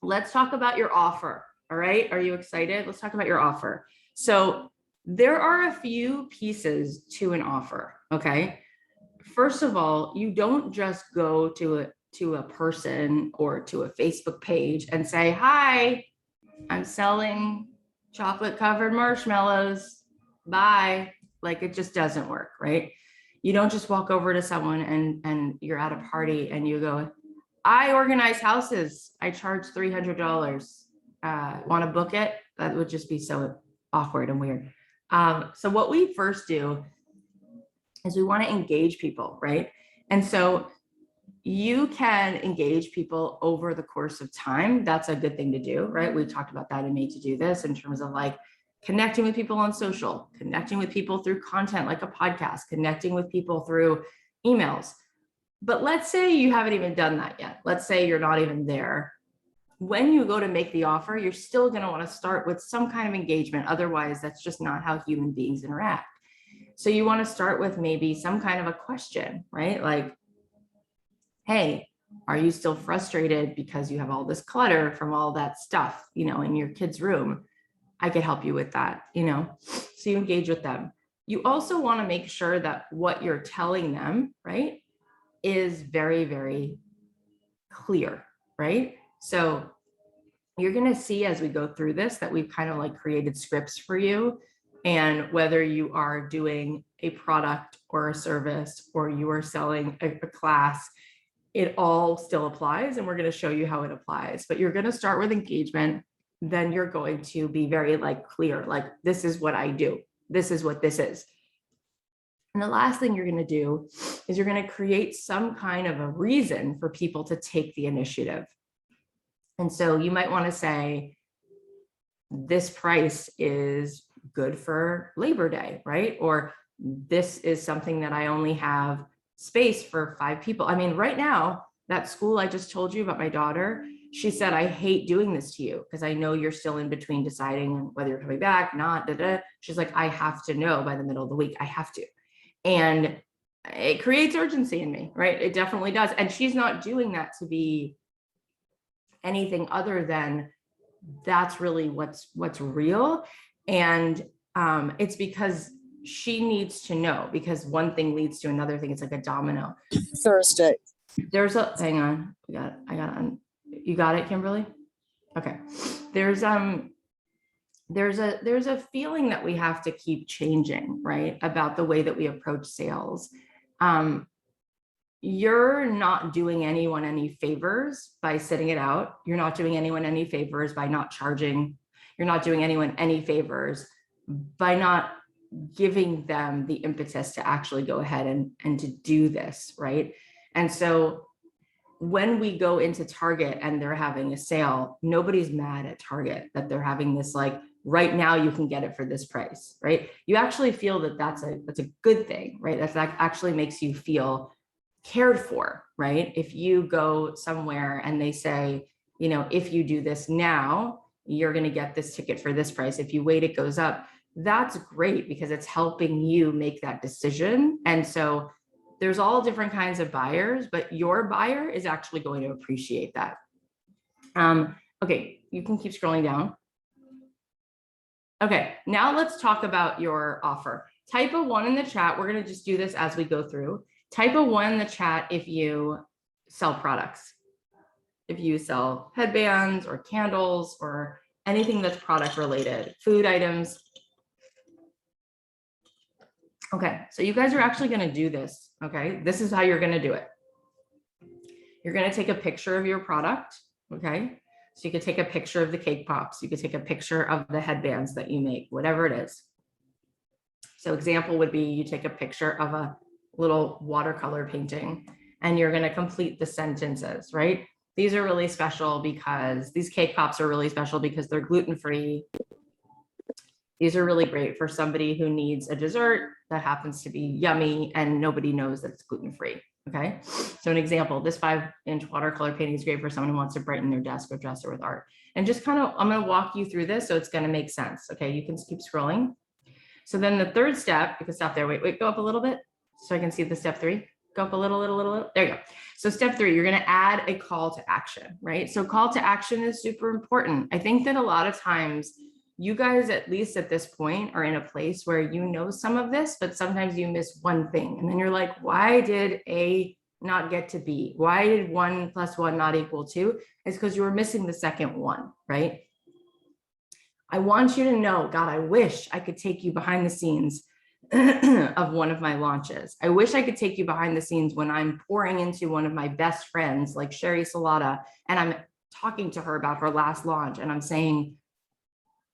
let's talk about your offer. All right. Are you excited? Let's talk about your offer. So there are a few pieces to an offer. Okay. First of all, you don't just go to a person or to a Facebook page and say, hi, I'm selling chocolate covered marshmallows. Bye. Like, it just doesn't work, right? You don't just walk over to someone and you're at a party and you go, I organize houses. I charge $300. Want to book it? That would just be so awkward and weird. So what we first do is we want to engage people, right? And so you can engage people over the course of time. That's a good thing to do, right? We talked about that in Made to Do This in terms of like connecting with people on social, connecting with people through content like a podcast, connecting with people through emails. But let's say you haven't even done that yet. Let's say you're not even there. When you go to make the offer, you're still going to want to start with some kind of engagement. Otherwise, that's just not how human beings interact. So you want to start with maybe some kind of a question, right? Like, hey, are you still frustrated because you have all this clutter from all that stuff, in your kid's room? I could help you with that, so you engage with them. You also want to make sure that what you're telling them, right, is very, very clear, right? So you're going to see as we go through this that we've kind of like created scripts for you. And whether you are doing a product or a service or you are selling a class, it all still applies. And we're going to show you how it applies. But you're going to start with engagement. Then you're going to be very clear, like, this is what I do. This is what this is. And the last thing you're going to do is you're going to create some kind of a reason for people to take the initiative. And so you might want to say, this price is good for Labor Day, right? Or this is something that I only have space for 5 people. I mean, right now, that school I just told you about, my daughter, she said, I hate doing this to you because I know you're still in between deciding whether you're coming back, not, She's like, I have to know by the middle of the week. I have to. And it creates urgency in me, right? It definitely does. And she's not doing that to be anything other than that's really what's real. And it's because she needs to know, because one thing leads to another thing. It's like a domino. Thursday. Hang on. You got it, Kimberly? Okay. There's a feeling that we have to keep changing, right? About the way that we approach sales. You're not doing anyone any favors by sitting it out. You're not doing anyone any favors by not charging. You're not doing anyone any favors by not giving them the impetus to actually go ahead and to do this, right? And so when we go into Target and they're having a sale, nobody's mad at Target that they're having this, like, right now you can get it for this price, right? You actually feel that that's a good thing, right? That actually makes you feel cared for, right? If you go somewhere and they say, if you do this now, you're going to get this ticket for this price. If you wait, it goes up. That's great because it's helping you make that decision. And so there's all different kinds of buyers, but your buyer is actually going to appreciate that. Okay, you can keep scrolling down. Okay, now let's talk about your offer. Type a 1 in the chat. We're going to just do this as we go through. Type a 1 in the chat if you sell products. If you sell headbands or candles or anything that's product related, food items. Okay, so you guys are actually going to do this. Okay, this is how you're going to do it. You're going to take a picture of your product. Okay, so you could take a picture of the cake pops. You could take a picture of the headbands that you make, whatever it is. So example would be you take a picture of a little watercolor painting and you're going to complete the sentences, right? These are really special because these cake pops are really special because they're gluten-free. These are really great for somebody who needs a dessert that happens to be yummy and nobody knows that it's gluten-free. Okay, so an example, this 5-inch watercolor painting is great for someone who wants to brighten their desk or dresser with art. And just kind of, I'm going to walk you through this so it's going to make sense. Okay, you can keep scrolling. So then the third step, you can stop there. Wait, go up a little bit so I can see the step 3. Go up a little. There you go. So step 3, you're going to add a call to action, right? So call to action is super important. I think that a lot of times you guys, at least at this point, are in a place where you know some of this, but sometimes you miss one thing. And then you're like, why did A not get to B? Why did 1 + 1 not equal 2? It's because you were missing the second one, right? I want you to know, God, I wish I could take you behind the scenes of one of my launches. I wish I could take you behind the scenes when I'm pouring into one of my best friends, like Sherry Salata, and I'm talking to her about her last launch. And I'm saying,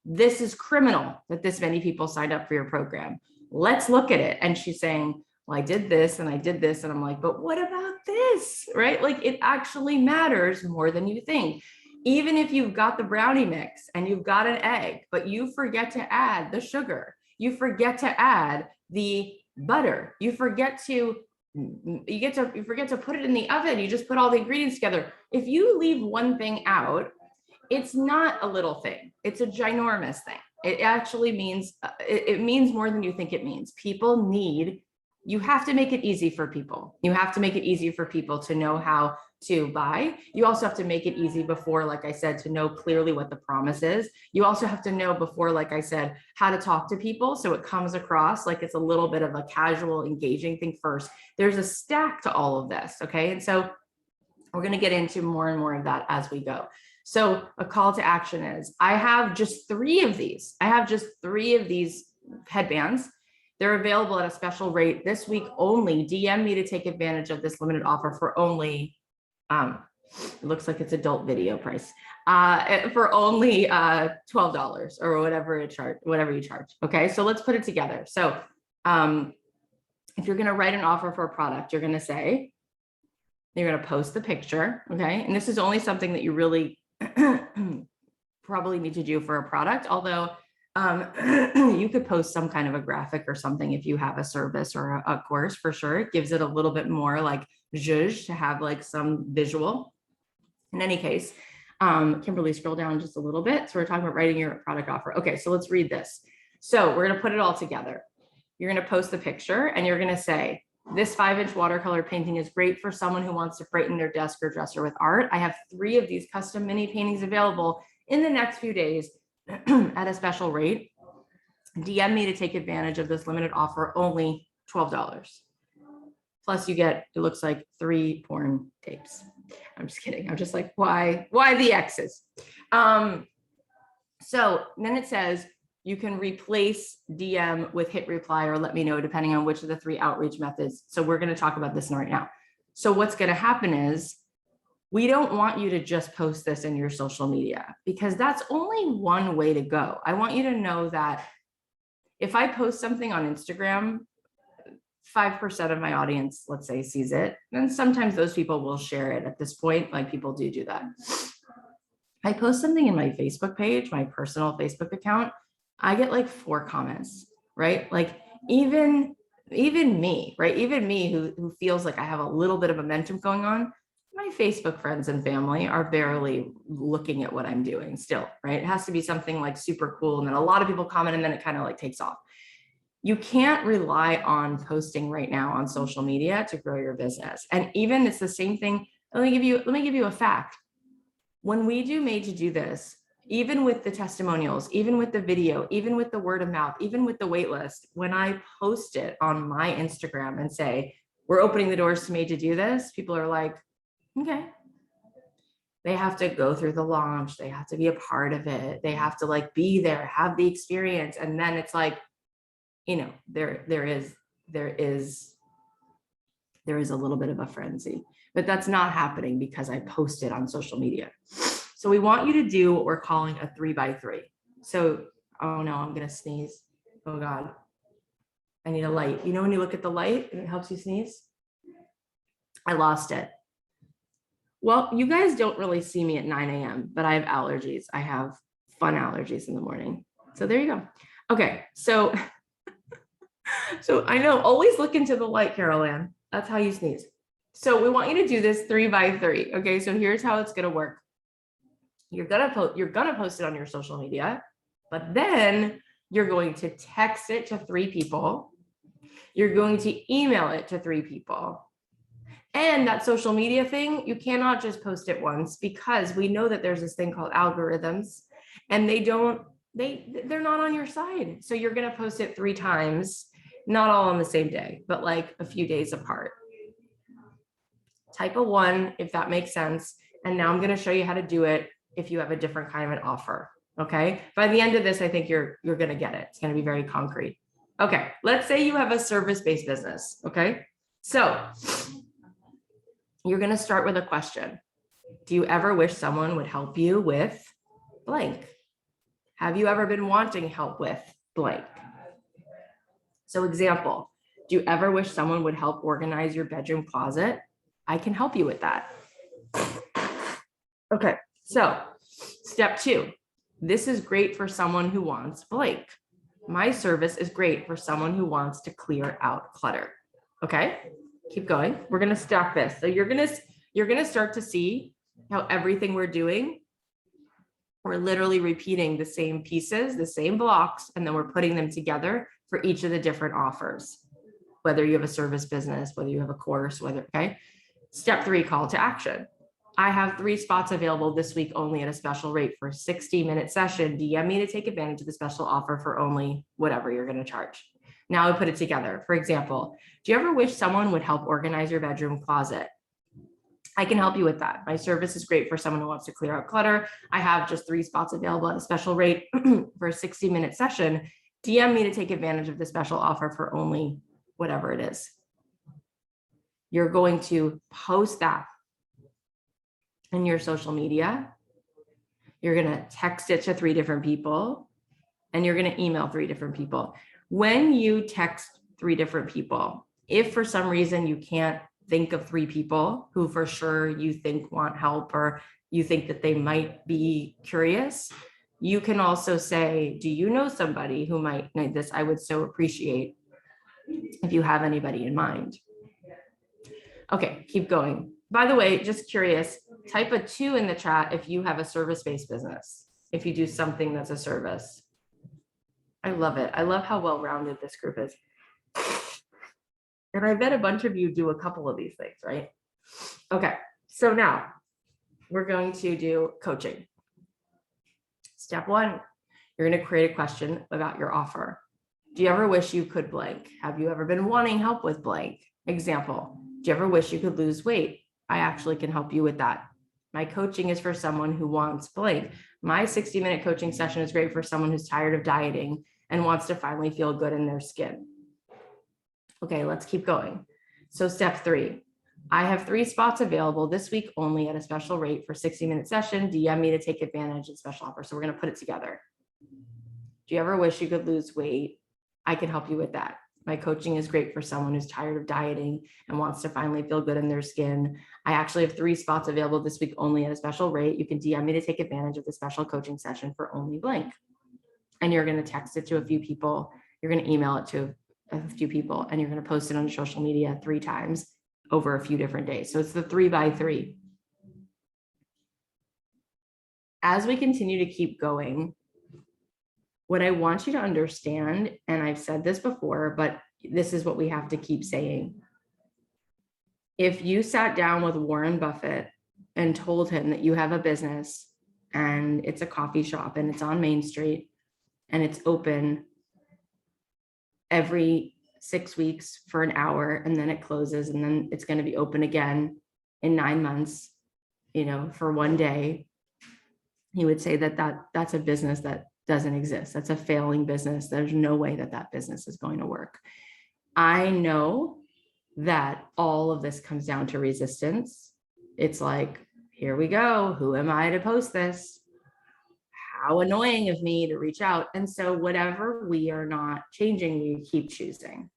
this is criminal that this many people signed up for your program. Let's look at it. And she's saying, well, I did this and I did this. And I'm like, but what about this? Right? Like, it actually matters more than you think. Even if you've got the brownie mix and you've got an egg, but you forget to add the sugar, you forget to add the butter, you forget to put it in the oven, you just put all the ingredients together. If you leave one thing out, it's not a little thing, it's a ginormous thing. It actually means, it means more than you think it means. People need, you have to make it easy for people. You have to make it easy for people to know how to buy. You also have to make it easy before, like I said, to know clearly what the promise is. You also have to know before, like I said, how to talk to people so it comes across like it's a little bit of a casual, engaging thing first. There's a stack to all of this, okay? And so we're going to get into more and more of that as we go. So a call to action is, I have just 3 of these. I have just 3 of these headbands. They're available at a special rate this week only. DM me to take advantage of this limited offer for only, it looks like it's adult video price, for only $12 or whatever you charge. Okay, so let's put it together. So if you're going to write an offer for a product, you're going to say, you're going to post the picture. Okay, and this is only something that you really probably need to do for a product, although you could post some kind of a graphic or something if you have a service or a course, for sure. It gives it a little bit more like zhuzh to have like some visual. In any case, Kimberly, scroll down just a little bit. So we're talking about writing your product offer. Okay, so let's read this. So we're going to put it all together. You're going to post the picture and you're going to say, this 5-inch watercolor painting is great for someone who wants to brighten their desk or dresser with art. I have 3 of these custom mini paintings available in the next few days at a special rate. DM me to take advantage of this limited offer, only $12. Plus you get, it looks like 3 porn tapes. I'm just kidding. I'm just like, why the X's? So then it says, you can replace DM with hit reply or let me know, depending on which of the 3 outreach methods. So we're going to talk about this right now. So what's going to happen is, we don't want you to just post this in your social media, because that's only one way to go. I want you to know that if I post something on Instagram, 5% of my audience, let's say, sees it. And sometimes those people will share it at this point. Like, people do that. I post something in my Facebook page, my personal Facebook account, I get like 4 comments, right? Like even me, right? Even me who feels like I have a little bit of momentum going on, my Facebook friends and family are barely looking at what I'm doing still, right? It has to be something like super cool. And then a lot of people comment and then it kind of like takes off. You can't rely on posting right now on social media to grow your business. And even it's the same thing. Let me give you a fact. When we do Made to Do This, even with the testimonials, even with the video, even with the word of mouth, even with the wait list, when I post it on my Instagram and say, we're opening the doors to Made to Do This, people are like, okay. They have to go through the launch. They have to be a part of it. They have to like be there, have the experience. And then it's like, you know, there is a little bit of a frenzy, but that's not happening because I posted on social media. So we want you to do what we're calling a 3x3. So, oh no, I'm going to sneeze. Oh God, I need a light. You know, when you look at the light and it helps you sneeze, I lost it. Well, you guys don't really see me at 9 a.m., but I have allergies. I have fun allergies in the morning. So there you go. Okay. So I know, always look into the light, Carol Ann. That's how you sneeze. So we want you to do this 3x3. Okay. So here's how it's going to work. You're going to post it on your social media, but then you're going to text it to 3 people. You're going to email it to 3 people. And that social media thing, you cannot just post it once, because we know that there's this thing called algorithms, and they're not on your side. So you're going to post it 3 times, not all on the same day, but like a few days apart. Type a 1 if that makes sense. And now I'm going to show you how to do it if you have a different kind of an offer. Okay. By the end of this, I think you're going to get it. It's going to be very concrete. Okay. Let's say you have a service-based business. Okay. So you're going to start with a question. Do you ever wish someone would help you with blank? Have you ever been wanting help with blank? So example, do you ever wish someone would help organize your bedroom closet? I can help you with that. Okay, so step 2, this is great for someone who wants blank. My service is great for someone who wants to clear out clutter. Okay, keep going. We're gonna stack this. So you're gonna start to see how everything we're doing, we're literally repeating the same pieces, the same blocks, and then we're putting them together for each of the different offers, whether you have a service business, whether you have a course, okay? Step 3, call to action. I have 3 spots available this week only at a special rate for a 60-minute session. DM me to take advantage of the special offer for only whatever you're going to charge. Now I put it together. For example, do you ever wish someone would help organize your bedroom closet? I can help you with that. My service is great for someone who wants to clear out clutter. I have just 3 spots available at a special rate for a 60-minute session. DM me to take advantage of the special offer for only whatever it is. You're going to post that in your social media. You're going to text it to 3 different people, and you're going to email 3 different people. When you text 3 different people, if for some reason you can't think of 3 people who for sure you think want help, or you think that they might be curious, you can also say, do you know somebody who might need this? I would so appreciate if you have anybody in mind. Okay, keep going. By the way, just curious, type a 2 in the chat if you have a service-based business, if you do something that's a service. I love it. I love how well-rounded this group is. And I bet a bunch of you do a couple of these things, right? Okay, so now we're going to do coaching. Step 1, you're going to create a question about your offer. Do you ever wish you could blank? Have you ever been wanting help with blank? Example, do you ever wish you could lose weight? I actually can help you with that. My coaching is for someone who wants blank. My 60-minute coaching session is great for someone who's tired of dieting and wants to finally feel good in their skin. Okay, let's keep going. So step 3, I have 3 spots available this week only at a special rate for 60-minute session. DM me to take advantage of special offer. So we're going to put it together. Do you ever wish you could lose weight? I can help you with that. My coaching is great for someone who's tired of dieting and wants to finally feel good in their skin. I actually have 3 spots available this week only at a special rate. You can DM me to take advantage of the special coaching session for only blank. And you're going to text it to a few people. You're going to email it to a few people, and you're going to post it on social media 3 times over a few different days. So it's the 3 by 3. As we continue to keep going, what I want you to understand, and I've said this before, but this is what we have to keep saying. If you sat down with Warren Buffett and told him that you have a business and it's a coffee shop and it's on Main Street and it's open every 6 weeks for an hour, and then it closes, and then it's going to be open again in 9 months, for 1 day, he would say that's a business that doesn't exist. That's a failing business. There's no way that business is going to work. I know that all of this comes down to resistance. It's like, here we go. Who am I to post this? How annoying of me to reach out. And so whatever we are not changing, we keep choosing.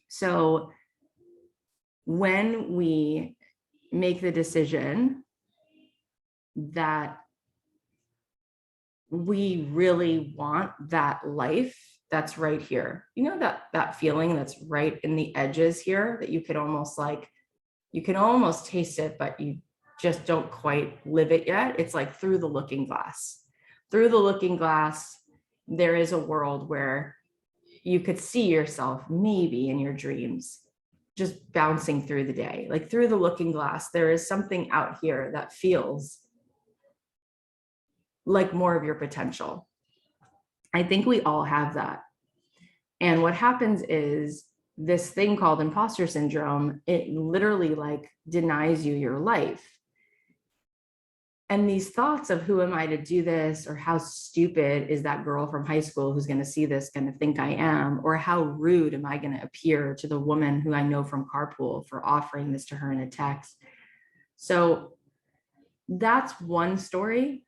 So when we make the decision that we really want that life that's right here, that feeling that's right in the edges here, that you can almost taste it, but you just don't quite live it yet. It's like through the looking glass. Through the looking glass, there is a world where you could see yourself maybe in your dreams just bouncing through the day, like through the looking glass, there is something out here that feels like more of your potential. I think we all have that. And what happens is this thing called imposter syndrome, it literally like denies you your life. And these thoughts of who am I to do this, or how stupid is that girl from high school who's going to see this going to think I am, or how rude am I going to appear to the woman who I know from carpool for offering this to her in a text. So that's one story.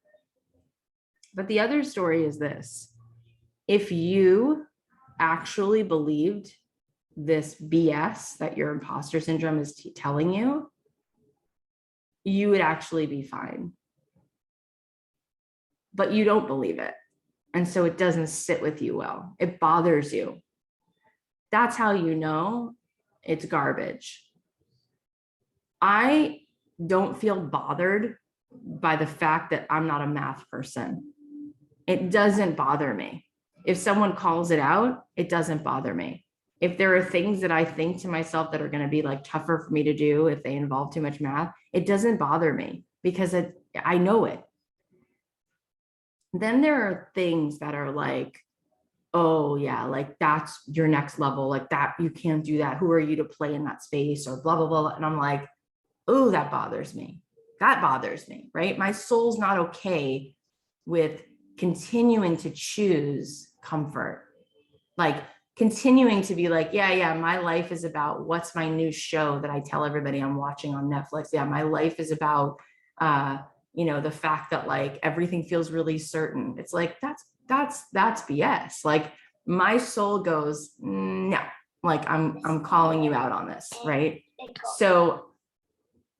But the other story is this: if you actually believed this BS that your imposter syndrome is telling you, you would actually be fine. But you don't believe it. And so it doesn't sit with you well. It bothers you. That's how you know it's garbage. I don't feel bothered by the fact that I'm not a math person. It doesn't bother me. If someone calls it out, it doesn't bother me. If there are things that I think to myself that are going to be like tougher for me to do if they involve too much math, it doesn't bother me because I know it. Then there are things that are like, oh yeah, like that's your next level, like that, you can't do that. Who are you to play in that space, or blah, blah, blah. And I'm like, oh, that bothers me. That bothers me, right? My soul's not okay with continuing to choose comfort. Like continuing to be like, yeah, my life is about what's my new show that I tell everybody I'm watching on Netflix. Yeah, my life is about, the fact that like everything feels really certain. It's like, that's BS. Like my soul goes, no, like I'm calling you out on this, right? So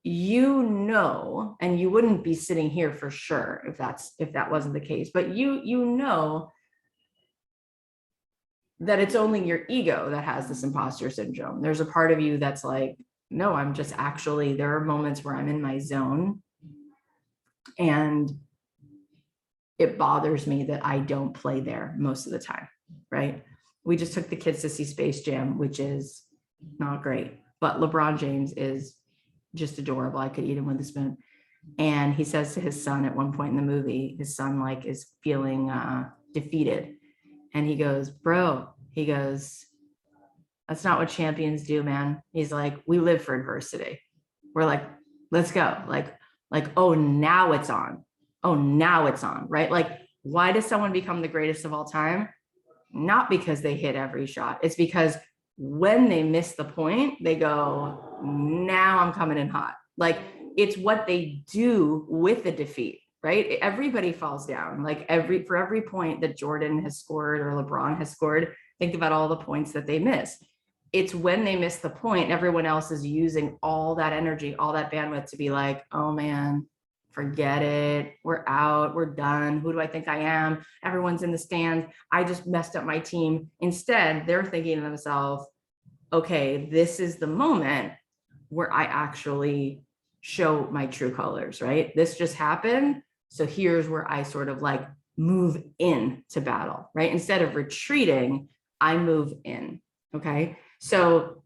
and you wouldn't be sitting here for sure if that wasn't the case, but you know that it's only your ego that has this imposter syndrome. There's a part of you that's like, no, I'm just actually, there are moments where I'm in my zone and it bothers me that I don't play there most of the time, right? We just took the kids to see Space Jam, which is not great, but LeBron James is just adorable. I could eat him with a spoon. And he says to his son at one point in the movie, his son like is feeling defeated. And he goes, bro, he goes, that's not what champions do, man. He's like, we live for adversity. We're like, let's go. Like, oh, now it's on. Oh, now it's on, right? Like, why does someone become the greatest of all time? Not because they hit every shot. It's because when they miss the point, they go, now I'm coming in hot. Like, it's what they do with the defeat, right? Everybody falls down. Like for every point that Jordan has scored or LeBron has scored, think about all the points that they miss. It's when they miss the point, everyone else is using all that energy, all that bandwidth to be like, oh man, forget it. We're out. We're done. Who do I think I am? Everyone's in the stands. I just messed up my team. Instead, they're thinking to themselves, okay, this is the moment where I actually show my true colors, right? This just happened. So here's where I sort of like move in to battle, right? Instead of retreating, I move in, okay? So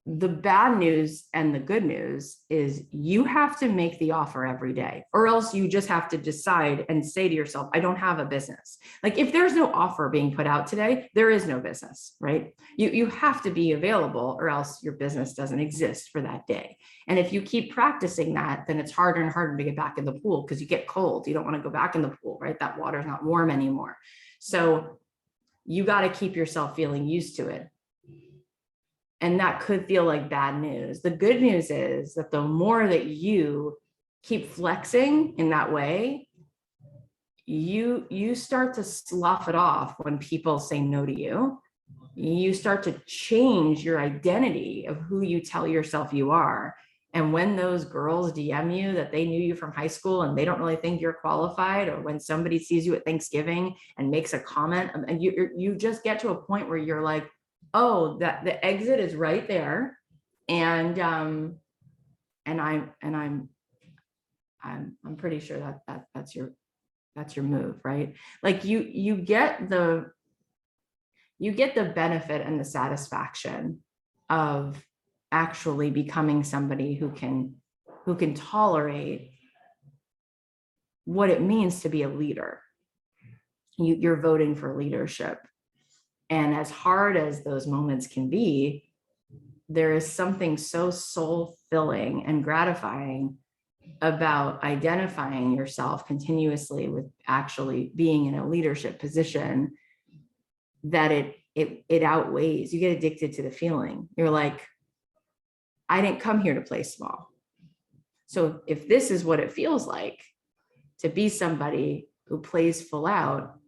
the bad news and the good news is you have to make the offer every day, or else you just have to decide and say to yourself, I don't have a business. Like if there's no offer being put out today, there is no business, right? You have to be available or else your business doesn't exist for that day. And if you keep practicing that, then it's harder and harder to get back in the pool because you get cold. You don't want to go back in the pool, right? That water's not warm anymore. So you got to keep yourself feeling used to it. And that could feel like bad news. The good news is that the more that you keep flexing in that way, you start to slough it off when people say no to you. You start to change your identity of who you tell yourself you are. And when those girls DM you that they knew you from high school and they don't really think you're qualified, or when somebody sees you at Thanksgiving and makes a comment, and you just get to a point where you're like, oh, that the exit is right there. And I'm pretty sure that's your move, right? Like you get you get the benefit and the satisfaction of actually becoming somebody who can tolerate what it means to be a leader. You're voting for leadership. And as hard as those moments can be, there is something so soul-filling and gratifying about identifying yourself continuously with actually being in a leadership position that it outweighs. You get addicted to the feeling. You're like, I didn't come here to play small. So if this is what it feels like to be somebody who plays full out,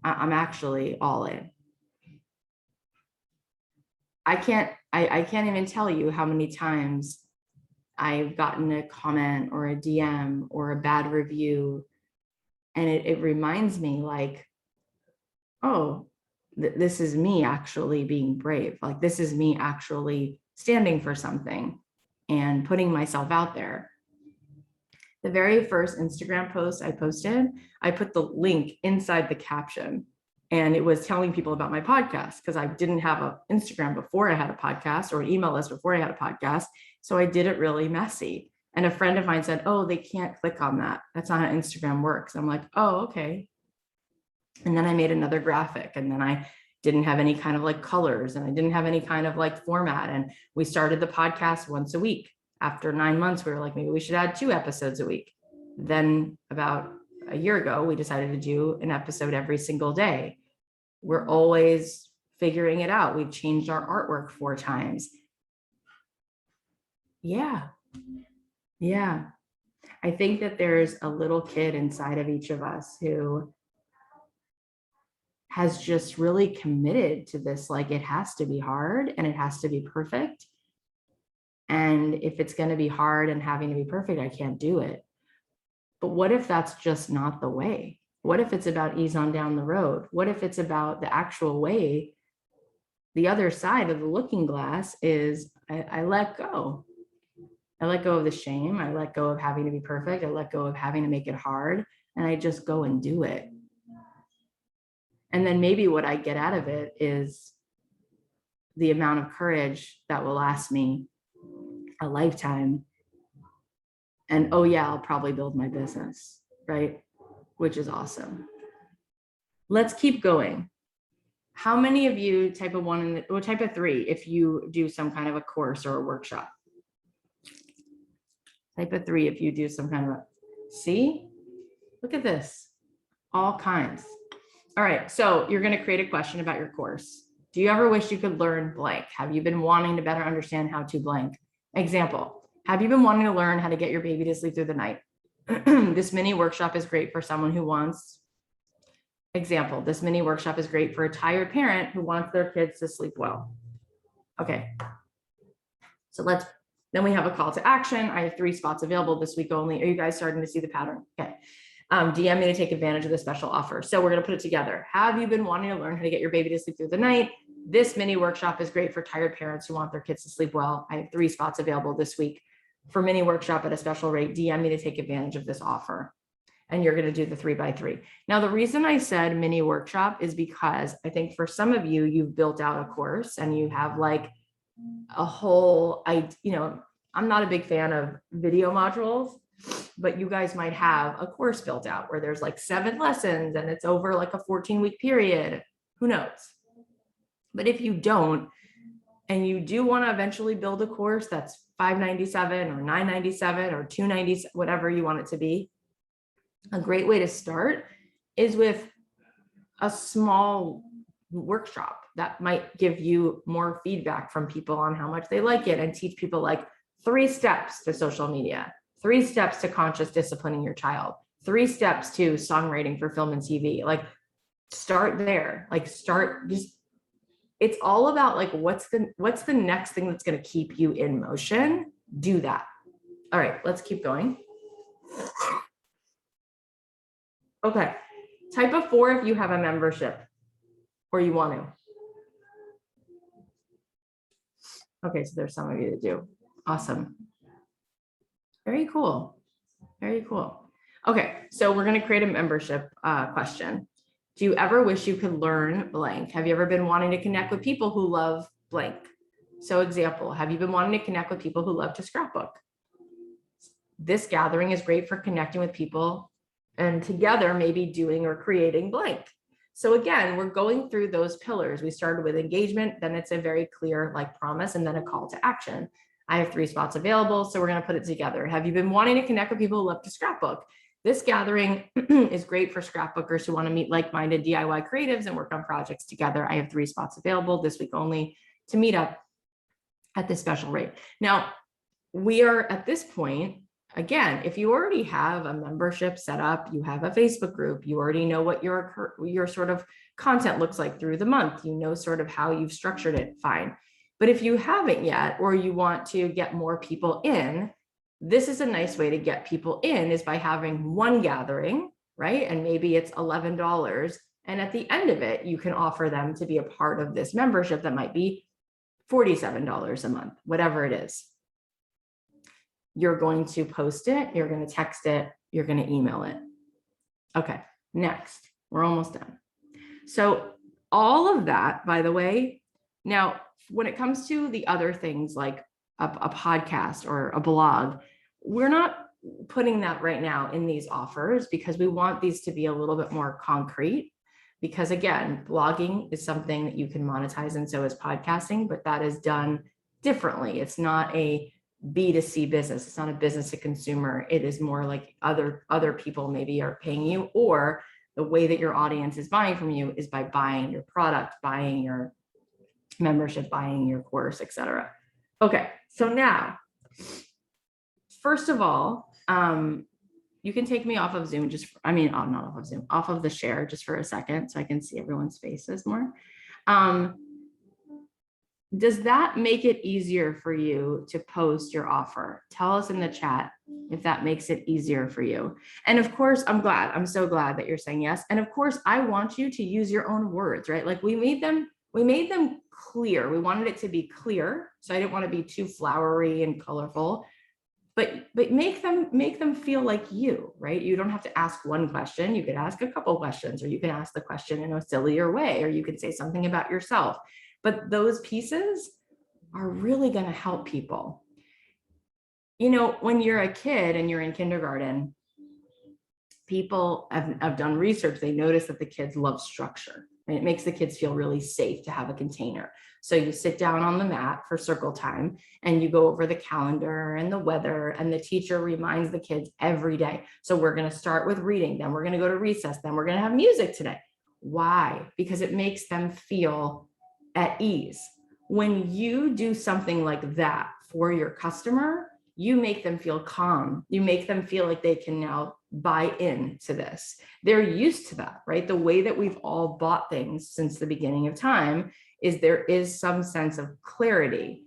I'm actually all in. I can't even tell you how many times I've gotten a comment or a DM or a bad review, and it reminds me like, oh, this is me actually being brave. Like, this is me actually standing for something and putting myself out there. The very first Instagram post I posted, I put the link inside the caption, and it was telling people about my podcast because I didn't have an Instagram before I had a podcast, or an email list before I had a podcast. So I did it really messy. And a friend of mine said, oh, they can't click on that. That's not how Instagram works. I'm like, oh, okay. And then I made another graphic, and then I didn't have any kind of like colors, and I didn't have any kind of like format. And we started the podcast once a week. After 9 months, we were like, maybe we should add 2 episodes a week. Then about a year ago, we decided to do an episode every single day. We're always figuring it out. We've changed our artwork 4 times. Yeah. I think that there's a little kid inside of each of us who has just really committed to this. Like, it has to be hard and it has to be perfect. And if it's going to be hard and having to be perfect, I can't do it. But what if that's just not the way? What if it's about ease on down the road? What if it's about the actual way? The other side of the looking glass is I let go. I let go of the shame. I let go of having to be perfect. I let go of having to make it hard. And I just go and do it. And then maybe what I get out of it is the amount of courage that will last me a lifetime. And oh yeah, I'll probably build my business, right? Which is awesome. Let's keep going. How many of you type of 1 or type of 3 if you do some kind of a course or a workshop? Type of 3 if you do some kind of see? Look at this. All kinds. All right, so you're going to create a question about your course. Do you ever wish you could learn blank? Have you been wanting to better understand how to blank? Example, have you been wanting to learn how to get your baby to sleep through the night? This mini workshop is great for someone who wants. Example, this mini workshop is great for a tired parent who wants their kids to sleep well. Okay, so then we have a call to action. I have 3 spots available this week only. Are you guys starting to see the pattern? Okay. DM me to take advantage of the special offer. So we're going to put it together. Have you been wanting to learn how to get your baby to sleep through the night? This mini workshop is great for tired parents who want their kids to sleep well. I have 3 spots available this week for mini workshop at a special rate. DM me to take advantage of this offer. And you're going to do the 3x3. Now, the reason I said mini workshop is because I think for some of you, you've built out a course and you have like a whole, I'm not a big fan of video modules, but you guys might have a course built out where there's like 7 lessons and it's over like a 14-week period. Who knows? But if you don't, and you do want to eventually build a course that's $597 or $997 or $297, whatever you want it to be, a great way to start is with a small workshop that might give you more feedback from people on how much they like it, and teach people like 3 steps to social media, 3 steps to conscious disciplining your child, 3 steps to songwriting for film and TV. Like, start there. Like, it's all about like, what's the next thing that's going to keep you in motion? Do that. All right, let's keep going. Okay, type of 4 if you have a membership or you want to. Okay, so there's some of you that do. Awesome. Very cool. Very cool. Okay, so we're going to create a membership question. Do you ever wish you could learn blank? Have you ever been wanting to connect with people who love blank? So example, have you been wanting to connect with people who love to scrapbook? This gathering is great for connecting with people and together maybe doing or creating blank. So again, we're going through those pillars. We started with engagement, then it's a very clear like promise, and then a call to action. I have 3 spots available, so we're going to put it together. Have you been wanting to connect with people who love to scrapbook? This gathering is great for scrapbookers who want to meet like-minded DIY creatives and work on projects together. I have 3 spots available this week only to meet up at this special rate. Now, we are at this point, again, if you already have a membership set up, you have a Facebook group, you already know what your sort of content looks like through the month, you know sort of how you've structured it, fine. But if you haven't yet, or you want to get more people in, this is a nice way to get people in, is by having one gathering, right? And maybe it's $11. And at the end of it, you can offer them to be a part of this membership that might be $47 a month, whatever it is. You're going to post it, you're going to text it, you're going to email it. Okay, next, we're almost done. So all of that, by the way, now, when it comes to the other things like a podcast or a blog, we're not putting that right now in these offers because we want these to be a little bit more concrete. Because again, blogging is something that you can monetize, and so is podcasting, but that is done differently. It's not a B2C business. It's not a business to consumer. It is more like other people maybe are paying you, or the way that your audience is buying from you is by buying your product, buying your membership, buying your course, etc. Okay, so now, first of all, you can take me off of Zoom, not off of Zoom, off of the share just for a second so I can see everyone's faces more. Does that make it easier for you to post your offer? Tell us in the chat if that makes it easier for you. And of course, I'm so glad that you're saying yes. And of course, I want you to use your own words, right? Like we made them clear. We wanted it to be clear. So I didn't want to be too flowery and colorful, but make them feel like you, right? You don't have to ask one question. You could ask a couple questions, or you can ask the question in a sillier way, or you could say something about yourself. But those pieces are really going to help people. You know, when you're a kid and you're in kindergarten, people have done research. They notice that the kids love structure, and it makes the kids feel really safe to have a container. So you sit down on the mat for circle time and you go over the calendar and the weather, and the teacher reminds the kids every day. So we're going to start with reading, then we're going to go to recess, then we're going to have music today. Why? Because it makes them feel at ease. When you do something like that for your customer, you make them feel calm. You make them feel like they can now buy into this. They're used to that, right? The way that we've all bought things since the beginning of time is there is some sense of clarity.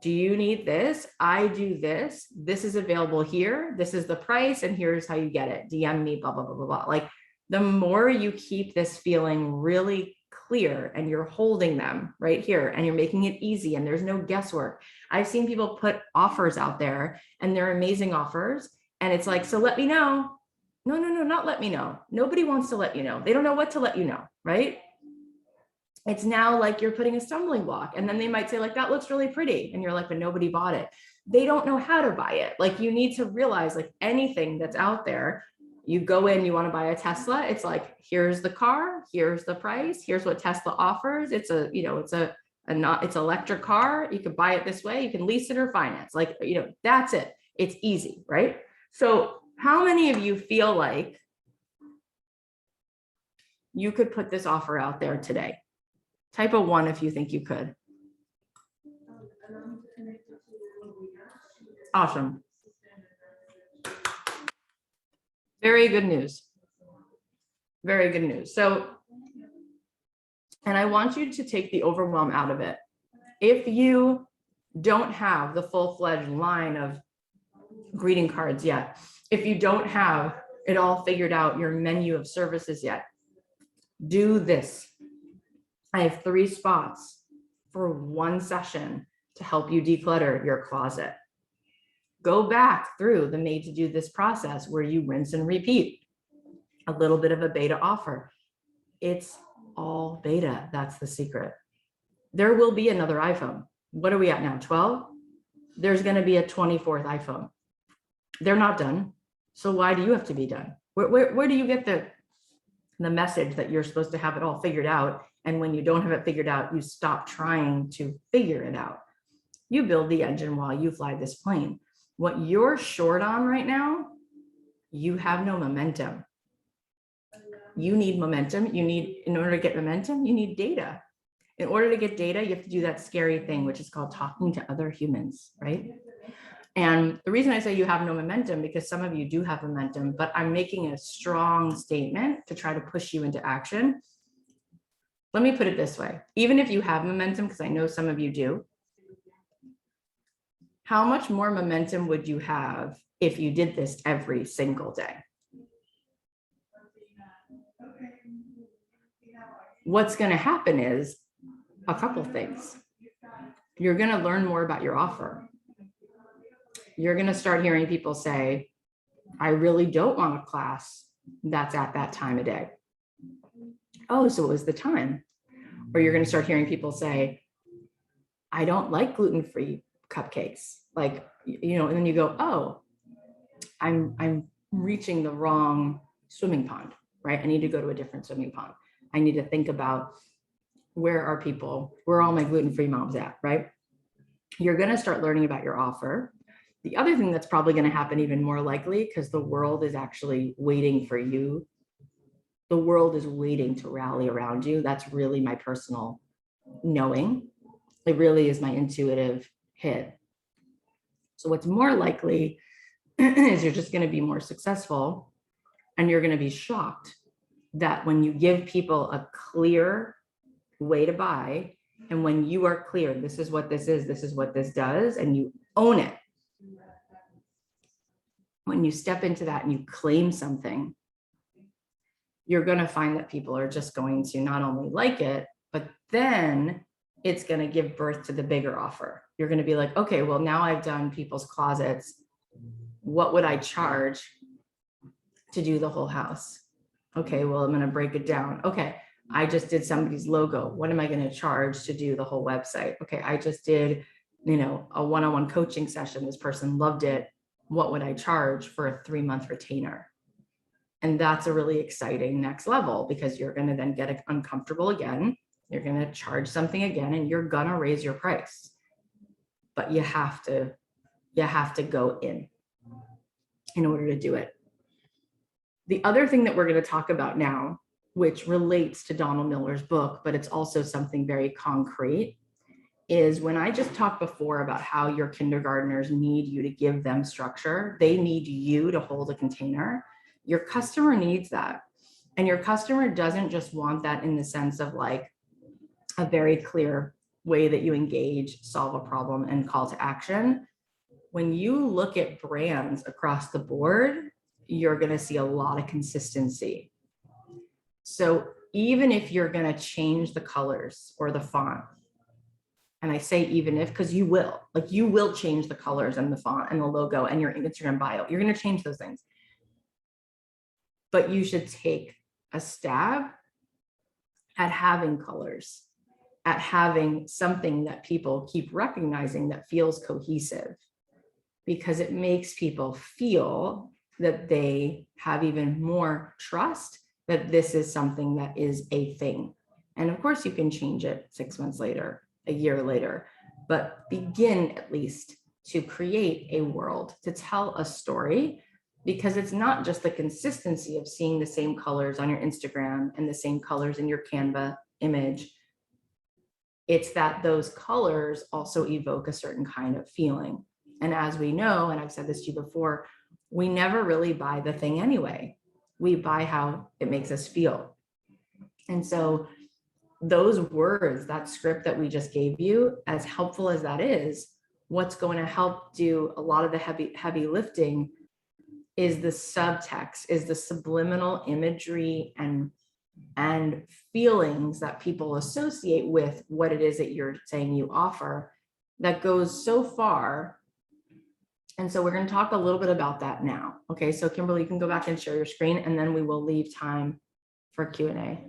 Do you need this? I do this. This is available here. This is the price, and here's how you get it. DM me, blah, blah, blah, blah, blah. Like, the more you keep this feeling really clear and you're holding them right here and you're making it easy and there's no guesswork. I've seen people put offers out there and they're amazing offers. And it's like, so let me know. No, not let me know. Nobody wants to let you know. They don't know what to let you know, right? It's now like you're putting a stumbling block, and then they might say like, that looks really pretty. And you're like, but nobody bought it. They don't know how to buy it. Like, you need to realize, like, anything that's out there, you go in, you want to buy a Tesla. It's like, here's the car, here's the price, here's what Tesla offers. It's it's electric car. You can buy it this way. You can lease it or finance. Like, that's it. It's easy, right? So how many of you feel like you could put this offer out there today? Type a 1 if you think you could. Awesome. Very good news. Very good news. So, and I want you to take the overwhelm out of it. If you don't have the full-fledged line of greeting cards yet, if you don't have it all figured out, your menu of services yet, do this. I have 3 spots for 1 session to help you declutter your closet. Go back through the made to do this process where you rinse and repeat. A little bit of a beta offer. It's all beta. That's the secret. There will be another iPhone. What are we at now? 12? There's going to be a 24th iPhone. They're not done. So why do you have to be done? Where do you get the message that you're supposed to have it all figured out? And when you don't have it figured out, you stop trying to figure it out. You build the engine while you fly this plane. What you're short on right now, you have no momentum. You need momentum. In order to get momentum, you need data. In order to get data, you have to do that scary thing, which is called talking to other humans, right? And the reason I say you have no momentum, because some of you do have momentum, but I'm making a strong statement to try to push you into action. Let me put it this way. Even if you have momentum, because I know some of you do, how much more momentum would you have if you did this every single day? What's going to happen is a couple things. You're going to learn more about your offer. You're going to start hearing people say, I really don't want a class that's at that time of day. Oh, so it was the time. Or you're going to start hearing people say, I don't like gluten-free cupcakes. Like, and then you go, oh, I'm reaching the wrong swimming pond, right? I need to go to a different swimming pond. I need to think about where are all my gluten-free moms at, right? You're going to start learning about your offer. The other thing that's probably going to happen even more likely, because the world is actually waiting for you. The world is waiting to rally around you. That's really my personal knowing. It really is my intuitive hit. So what's more likely is you're just going to be more successful, and you're going to be shocked that when you give people a clear way to buy, and when you are clear, this is what this is what this does, and you own it. When you step into that and you claim something, you're going to find that people are just going to not only like it, but then it's going to give birth to the bigger offer. You're going to be like, okay, well, now I've done people's closets. What would I charge to do the whole house? Okay, well, I'm going to break it down. Okay, I just did somebody's logo. What am I going to charge to do the whole website? Okay, I just did, a one-on-one coaching session. This person loved it. What would I charge for a 3-month retainer? And that's a really exciting next level, because you're going to then get uncomfortable again. You're going to charge something again, and you're going to raise your price. But you have to go in order to do it. The other thing that we're going to talk about now, which relates to Donald Miller's book, but it's also something very concrete, is when I just talked before about how your kindergartners need you to give them structure. They need you to hold a container. Your customer needs that. And your customer doesn't just want that in the sense of like a very clear way that you engage, solve a problem, and call to action. When you look at brands across the board, you're going to see a lot of consistency. So even if you're going to change the colors or the font, and I say even if, because you will change the colors and the font and the logo and your Instagram bio, you're going to change those things. But you should take a stab at having colors, at having something that people keep recognizing that feels cohesive, because it makes people feel that they have even more trust that this is something that is a thing. And of course you can change it 6 months later, a year later, but begin at least to create a world, to tell a story, because it's not just the consistency of seeing the same colors on your Instagram and the same colors in your Canva image. It's that those colors also evoke a certain kind of feeling. And as we know, and I've said this to you before, we never really buy the thing anyway. We buy how it makes us feel. And so those words, that script that we just gave you, as helpful as that is, what's going to help do a lot of the heavy lifting is the subtext, is the subliminal imagery and feelings that people associate with what it is that you're saying you offer, that goes so far. And so we're going to talk a little bit about that now. Okay, so Kimberly, you can go back and share your screen, and then we will leave time for Q&A.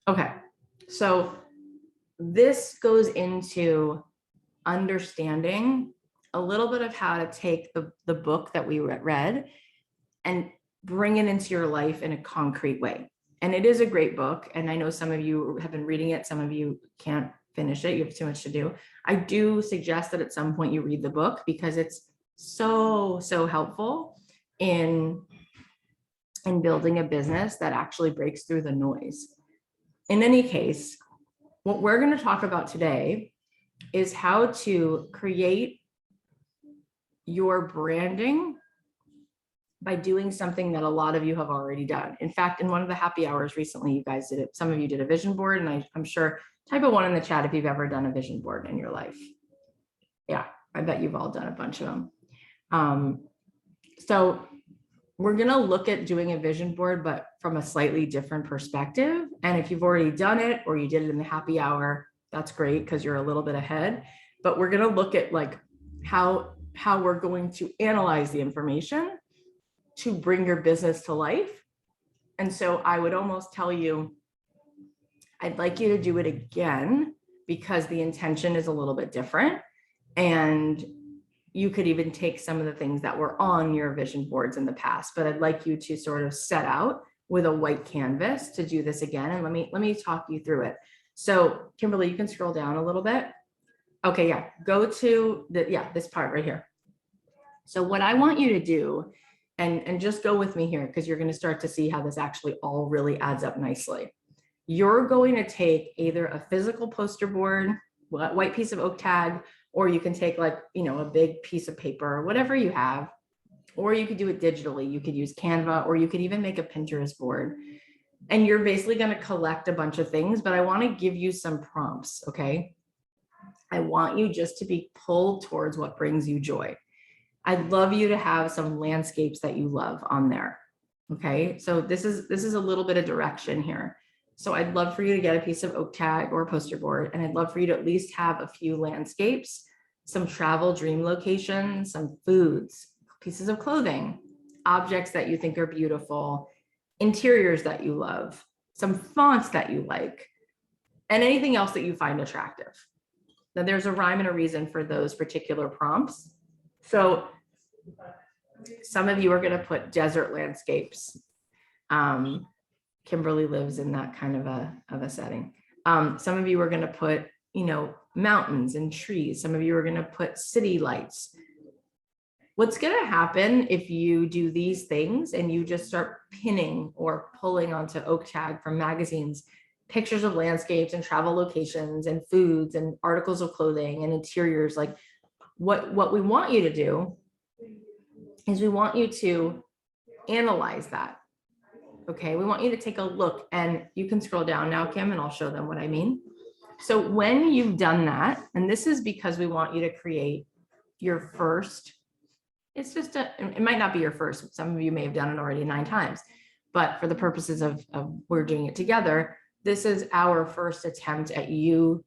Okay. So this goes into understanding a little bit of how to take the book that we read and bring it into your life in a concrete way. And it is a great book. And I know some of you have been reading it. Some of you can't finish it. You have too much to do. I do suggest that at some point you read the book because it's so helpful in building a business that actually breaks through the noise. In any case, what we're going to talk about today is how to create your branding by doing something that a lot of you have already done. In fact, in one of the happy hours recently, you guys did it. Some of you did a vision board, and I'm sure, type a 1 in the chat if you've ever done a vision board in your life. Yeah, I bet you've all done a bunch of them. So we're going to look at doing a vision board, but from a slightly different perspective. And if you've already done it or you did it in the happy hour, that's great because you're a little bit ahead. But we're going to look at like how we're going to analyze the information to bring your business to life. And so I would almost tell you, I'd like you to do it again because the intention is a little bit different. And you could even take some of the things that were on your vision boards in the past, but I'd like you to sort of set out with a white canvas to do this again. And let me talk you through it. So Kimberly, you can scroll down a little bit. Okay, yeah, go to this part right here. So what I want you to do, and just go with me here, because you're going to start to see how this actually all really adds up nicely. You're going to take either a physical poster board, a white piece of oak tag, or you can take like, a big piece of paper, whatever you have, or you could do it digitally. You could use Canva, or you could even make a Pinterest board. And you're basically going to collect a bunch of things, but I want to give you some prompts. Okay. I want you just to be pulled towards what brings you joy. I'd love you to have some landscapes that you love on there. Okay. So this is a little bit of direction here. So I'd love for you to get a piece of oak tag or a poster board, and I'd love for you to at least have a few landscapes, some travel dream locations, some foods, pieces of clothing, objects that you think are beautiful, interiors that you love, some fonts that you like, and anything else that you find attractive. Now there's a rhyme and a reason for those particular prompts. So some of you are going to put desert landscapes. Kimberly lives in that kind of a setting. Some of you are going to put, mountains and trees. Some of you are going to put city lights. What's going to happen if you do these things and you just start pinning or pulling onto oak tag from magazines, pictures of landscapes and travel locations and foods and articles of clothing and interiors? Like what we want you to do is we want you to analyze that. Okay, we want you to take a look, and you can scroll down now, Kim, and I'll show them what I mean. So when you've done that, and this is because we want you to create your first, it might not be your first. Some of you may have done it already 9 times, but for the purposes of we're doing it together, this is our first attempt at you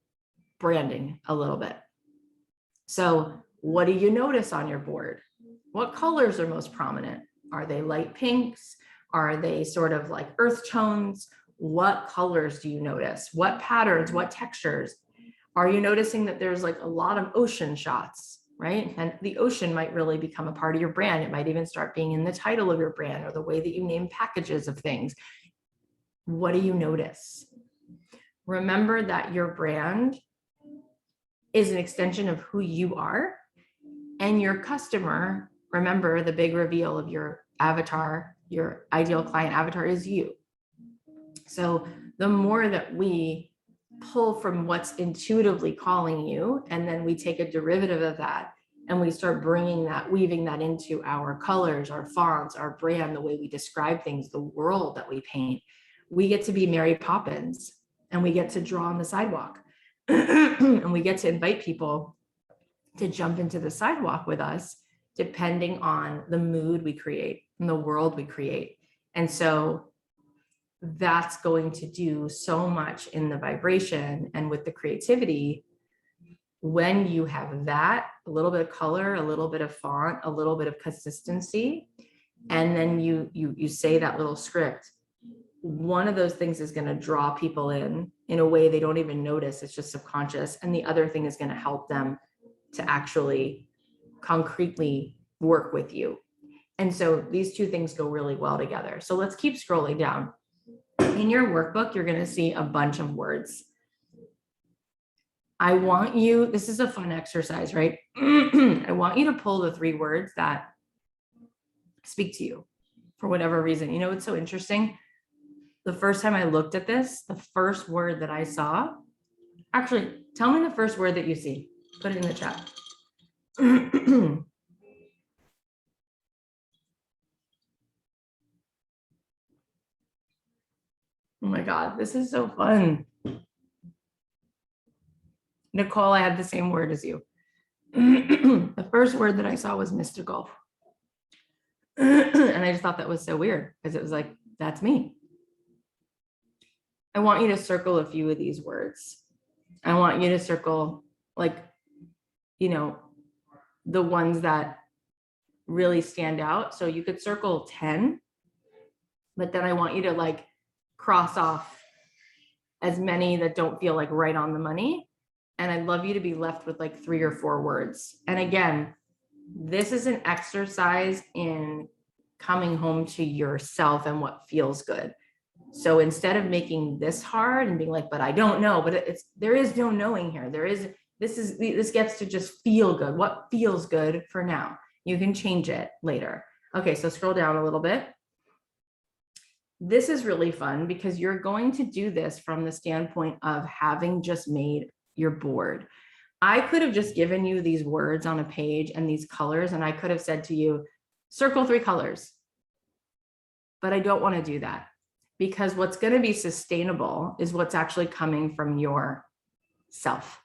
branding a little bit. So what do you notice on your board? What colors are most prominent? Are they light pinks? Are they sort of like earth tones? What colors do you notice? What patterns, what textures? Are you noticing that there's like a lot of ocean shots, right? And the ocean might really become a part of your brand. It might even start being in the title of your brand or the way that you name packages of things. What do you notice? Remember that your brand is an extension of who you are, and your customer, remember the big reveal of your avatar, your ideal client avatar is you. So the more that we pull from what's intuitively calling you, and then we take a derivative of that and we start bringing that, weaving that into our colors, our fonts, our brand, the way we describe things, the world that we paint, we get to be Mary Poppins, and we get to draw on the sidewalk and we get to invite people to jump into the sidewalk with us, depending on the mood we create and the world we create. And so that's going to do so much in the vibration and with the creativity. When you have that, a little bit of color, a little bit of font, a little bit of consistency, and then you say that little script, one of those things is going to draw people in a way they don't even notice. It's just subconscious. And the other thing is going to help them to actually concretely work with you. And so these two things go really well together. So let's keep scrolling down. In your workbook, you're going to see a bunch of words. I want you, this is a fun exercise, right? I want you to pull the 3 words that speak to you for whatever reason. You know, it's so interesting. The first time I looked at this, the first word that I saw, actually, tell me the first word that you see. Put it in the chat. Oh my God, this is so fun. Nicole, I had the same word as you. The first word that I saw was mystical. And I just thought that was so weird because it was like, that's me. I want you to circle a few of these words. I want you to circle, like, you know, the ones that really stand out. So you could circle 10, but then I want you to like cross off as many that don't feel like right on the money. And I'd love you to be left with like 3 or 4 words. And again, this is an exercise in coming home to yourself and what feels good. So instead of making this hard and being like, but I don't know, but there is no knowing here. This gets to just feel good. What feels good for now? You can change it later. Okay, so scroll down a little bit. This is really fun because you're going to do this from the standpoint of having just made your board. I could have just given you these words on a page and these colors, and I could have said to you, circle 3 colors. But I don't want to do that because what's going to be sustainable is what's actually coming from your self,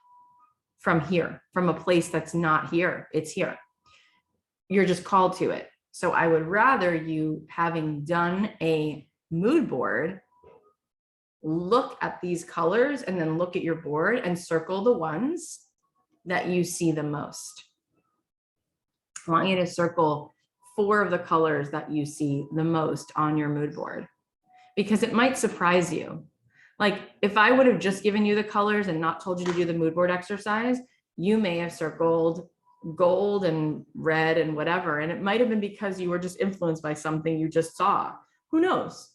from here, from a place that's not here. It's here. You're just called to it. So I would rather you, having done a mood board, look at these colors and then look at your board and circle the ones that you see the most. I want you to circle 4 of the colors that you see the most on your mood board, because it might surprise you. Like if I would have just given you the colors and not told you to do the mood board exercise, you may have circled gold and red and whatever. And it might have been because you were just influenced by something you just saw. Who knows?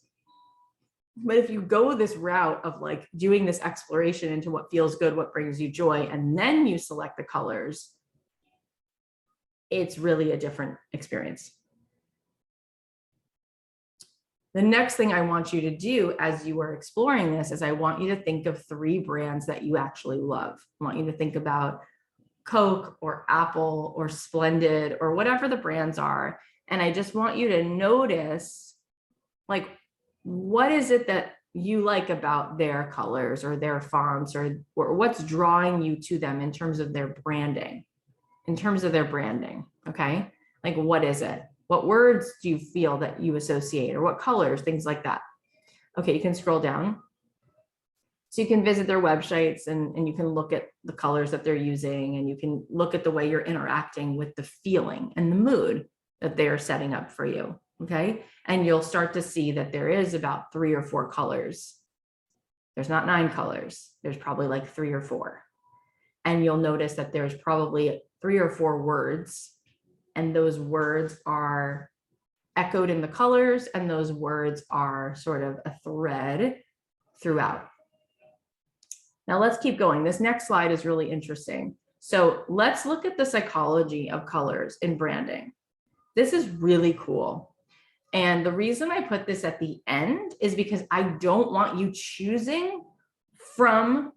But if you go this route of like doing this exploration into what feels good, what brings you joy, and then you select the colors, it's really a different experience. The next thing I want you to do as you are exploring this is I want you to think of 3 brands that you actually love. I want you to think about Coke or Apple or Splendid or whatever the brands are. And I just want you to notice, like, what is it that you like about their colors or their fonts or what's drawing you to them in terms of their branding, okay? Like, what is it? What words do you feel that you associate, or what colors, things like that? Okay, you can scroll down. So you can visit their websites and you can look at the colors that they're using, and you can look at the way you're interacting with the feeling and the mood that they are setting up for you, okay? And you'll start to see that there is about 3 or 4 colors. There's not 9 colors. There's probably like 3 or 4. And you'll notice that there's probably 3 or 4 words, and those words are echoed in the colors, and those words are sort of a thread throughout. Now let's keep going. This next slide is really interesting. So let's look at the psychology of colors in branding. This is really cool. And the reason I put this at the end is because I don't want you choosing from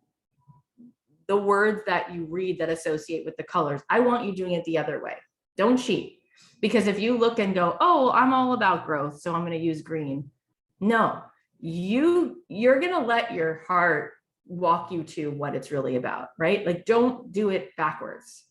the words that you read that associate with the colors. I want you doing it the other way. Don't cheat. Because if you look and go, oh, I'm all about growth, so I'm going to use green. No, you're going to let your heart walk you to what it's really about, right? Like, don't do it backwards.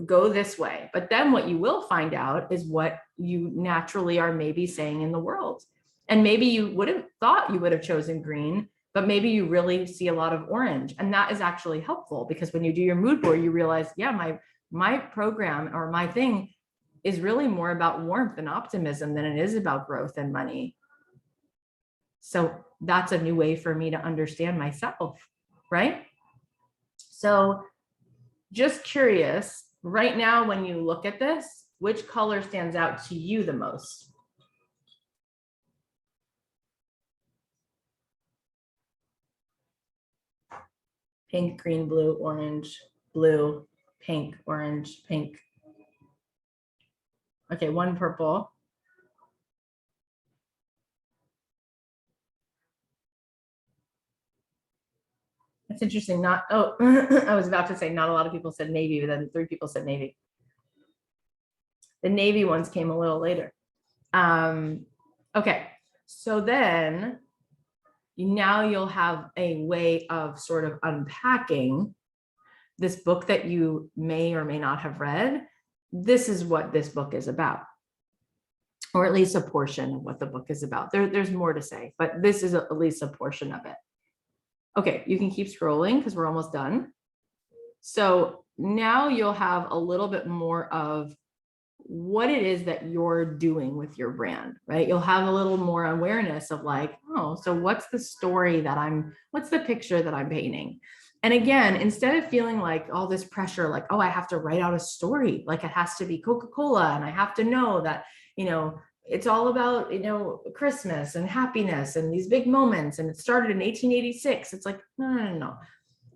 Go this way. But then what you will find out is what you naturally are maybe saying in the world. And maybe you would have thought you would have chosen green, but maybe you really see a lot of orange. And that is actually helpful, because when you do your mood board, you realize, yeah, my program or my thing is really more about warmth and optimism than it is about growth and money. So that's a new way for me to understand myself, right? So just curious, right now, when you look at this, which color stands out to you the most? Pink, green, blue, orange, blue, pink, orange, pink. Okay, one purple. That's interesting. Not, oh, I was about to say not a lot of people said navy, but then 3 people said navy. The navy ones came a little later. Okay, so then now you'll have a way of sort of unpacking this book that you may or may not have read. This is what this book is about, or at least a portion of what the book is about. There's more to say, but this is at least a portion of it. Okay, you can keep scrolling because we're almost done. So now you'll have a little bit more of what it is that you're doing with your brand, right? You'll have a little more awareness of like, oh, so what's the story that what's the picture that I'm painting? And again, instead of feeling like all this pressure, like, oh, I have to write out a story, like it has to be Coca-Cola and I have to know that, it's all about, Christmas and happiness and these big moments. And it started in 1886. It's like, no.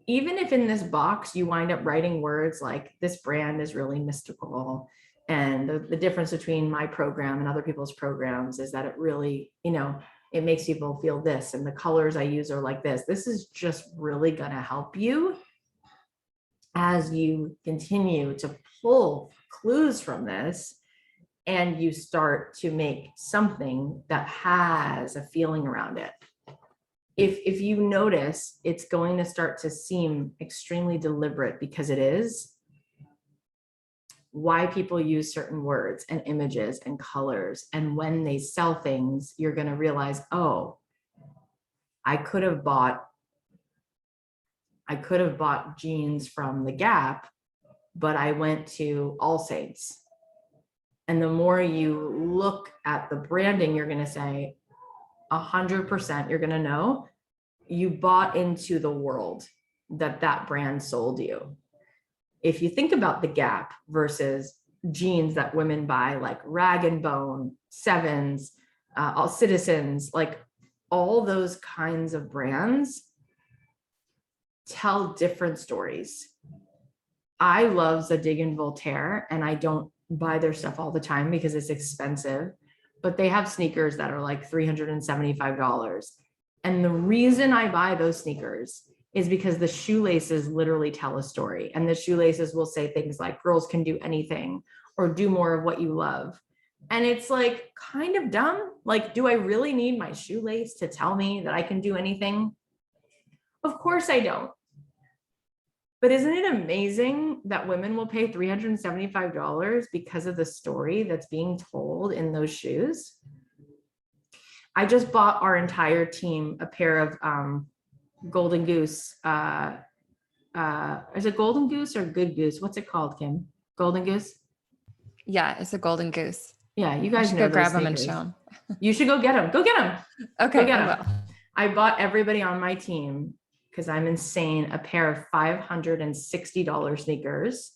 Even if in this box, you wind up writing words like this brand is really mystical. And the difference between my program and other people's programs is that it really, it makes people feel this, and the colors I use are like this. This is just really going to help you as you continue to pull clues from this and you start to make something that has a feeling around it. If you notice, it's going to start to seem extremely deliberate because it is. Why people use certain words and images and colors. And when they sell things, you're going to realize, oh, I could have bought jeans from the Gap, but I went to All Saints. And the more you look at the branding, you're going to say 100%, you're going to know you bought into the world that brand sold you. If you think about the Gap versus jeans that women buy, like Rag and Bone, Sevens, All Citizens, like all those kinds of brands tell different stories. I love Zadig and Voltaire, and I don't buy their stuff all the time because it's expensive, but they have sneakers that are like $375. And the reason I buy those sneakers is because the shoelaces literally tell a story. And the shoelaces will say things like, girls can do anything, or do more of what you love. And it's like kind of dumb. Like, do I really need my shoelace to tell me that I can do anything? Of course I don't. But isn't it amazing that women will pay $375 because of the story that's being told in those shoes? I just bought our entire team a pair of Golden Goose. Is it Golden Goose or Good Goose? What's it called, Kim? Golden Goose? Yeah, it's a Golden Goose. Yeah, you guys know. Go grab them and show them. You should go get them. Go get them. Okay, go get I them. will. I bought everybody on my team, because I'm insane, a pair of $560 sneakers,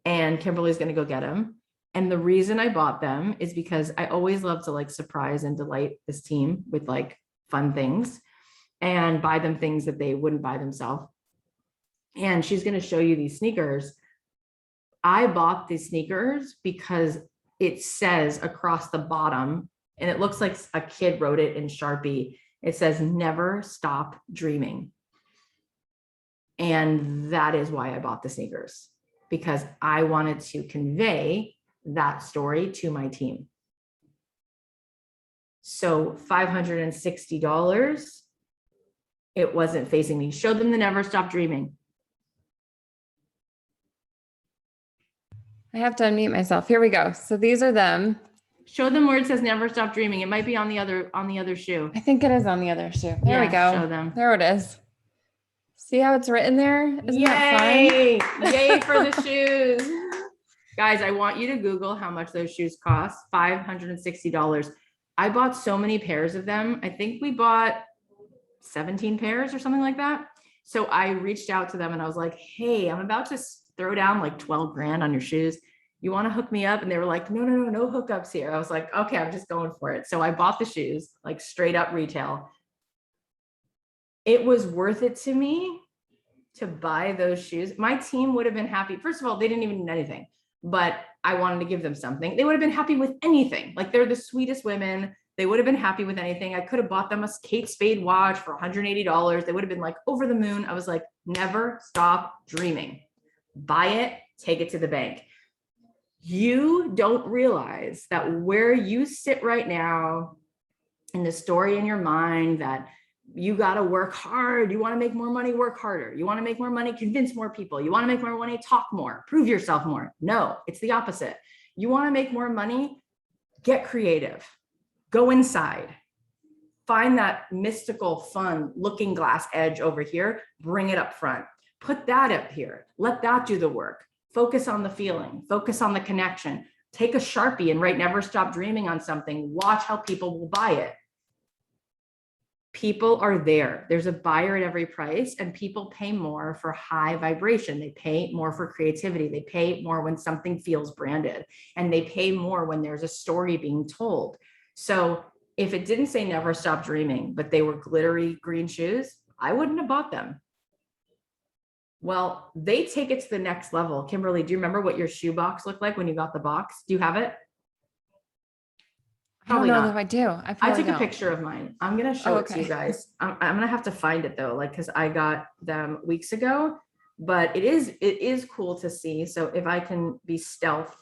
and Kimberly's going to go get them. And the reason I bought them is because I always love to like surprise and delight this team with like fun things and buy them things that they wouldn't buy themselves. And she's going to show you these sneakers. I bought these sneakers because it says across the bottom, and it looks like a kid wrote it in Sharpie. It says, never stop dreaming. And that is why I bought the sneakers, because I wanted to convey that story to my team. So $560, it wasn't facing me. Show them the never stop dreaming. I have to unmute myself. Here we go. So these are them. Show them where it says never stop dreaming. It might be on the other shoe. I think it is on the other shoe. There we go. Show them. There it is. See how it's written there? Isn't Yay! that fun? Yay for the shoes. Guys, I want you to Google how much those shoes cost. $560. I bought so many pairs of them. I think we bought 17 pairs or something like that. So I reached out to them and I was like, hey, I'm about to throw down like 12 grand on your shoes. You want to hook me up? And they were like, no hookups here. I was like, okay, I'm just going for it. So I bought the shoes, like straight up retail. It was worth it to me to buy those shoes. My team would have been happy. First of all, they didn't even need anything, but I wanted to give them something. They would have been happy with anything. Like, they're the sweetest women. They would have been happy with anything. I could have bought them a Kate Spade watch for $180. They would have been like over the moon. I was like, never stop dreaming. Buy it, take it to the bank. You don't realize that where you sit right now in the story in your mind that you got to work hard. You want to make more money, work harder. You want to make more money, convince more people. You want to make more money, talk more, prove yourself more. No, it's the opposite. You want to make more money, get creative, go inside, find that mystical, fun looking glass edge over here, bring it up front, put that up here, let that do the work. Focus on the feeling, focus on the connection. Take a Sharpie and write never stop dreaming on something. Watch how people will buy it. People are there. There's a buyer at every price, and people pay more for high vibration. They pay more for creativity. They pay more when something feels branded, and they pay more when there's a story being told. So if it didn't say never stop dreaming, but they were glittery green shoes, I wouldn't have bought them. Well, they take it to the next level. Kimberly, do you remember what your shoe box looked like when you got the box? Do you have it? Probably I don't know not. if I do. I took a picture of mine. I'm going to show it to you guys. I'm going to have to find it though, like, cause I got them weeks ago, but it is cool to see. So if I can be stealth,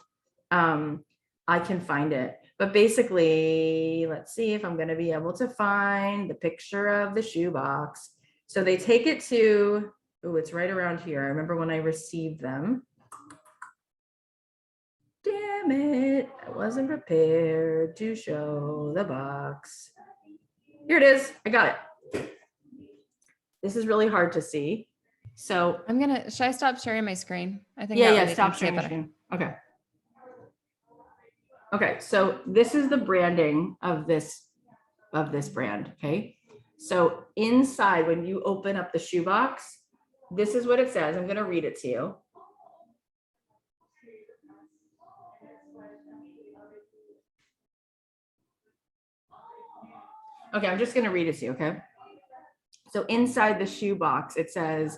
I can find it. But basically, let's see if I'm going to be able to find the picture of the shoe box. So they take it to, oh, it's right around here. I remember when I received them. Damn it, I wasn't prepared to show the box. Here it is, I got it. This is really hard to see. So should I stop sharing my screen? I think yeah, stop sharing your screen. Okay. Okay, so this is the branding of this brand, okay? So inside, when you open up the shoebox, this is what it says. I'm gonna read it to you. Okay, I'm just going to read it to you, okay? So inside the shoebox, it says,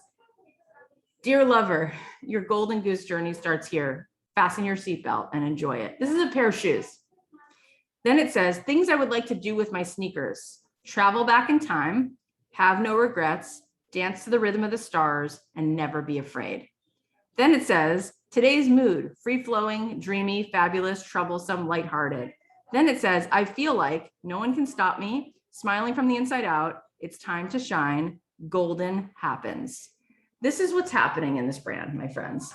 "Dear lover, your golden goose journey starts here. Fasten your seatbelt and enjoy it." This is a pair of shoes. Then it says, "Things I would like to do with my sneakers: travel back in time, have no regrets, dance to the rhythm of the stars, and never be afraid." Then it says, "Today's mood: free-flowing, dreamy, fabulous, troublesome, lighthearted." Then it says, "I feel like no one can stop me, smiling from the inside out. It's time to shine. Golden happens." This is what's happening in this brand, my friends.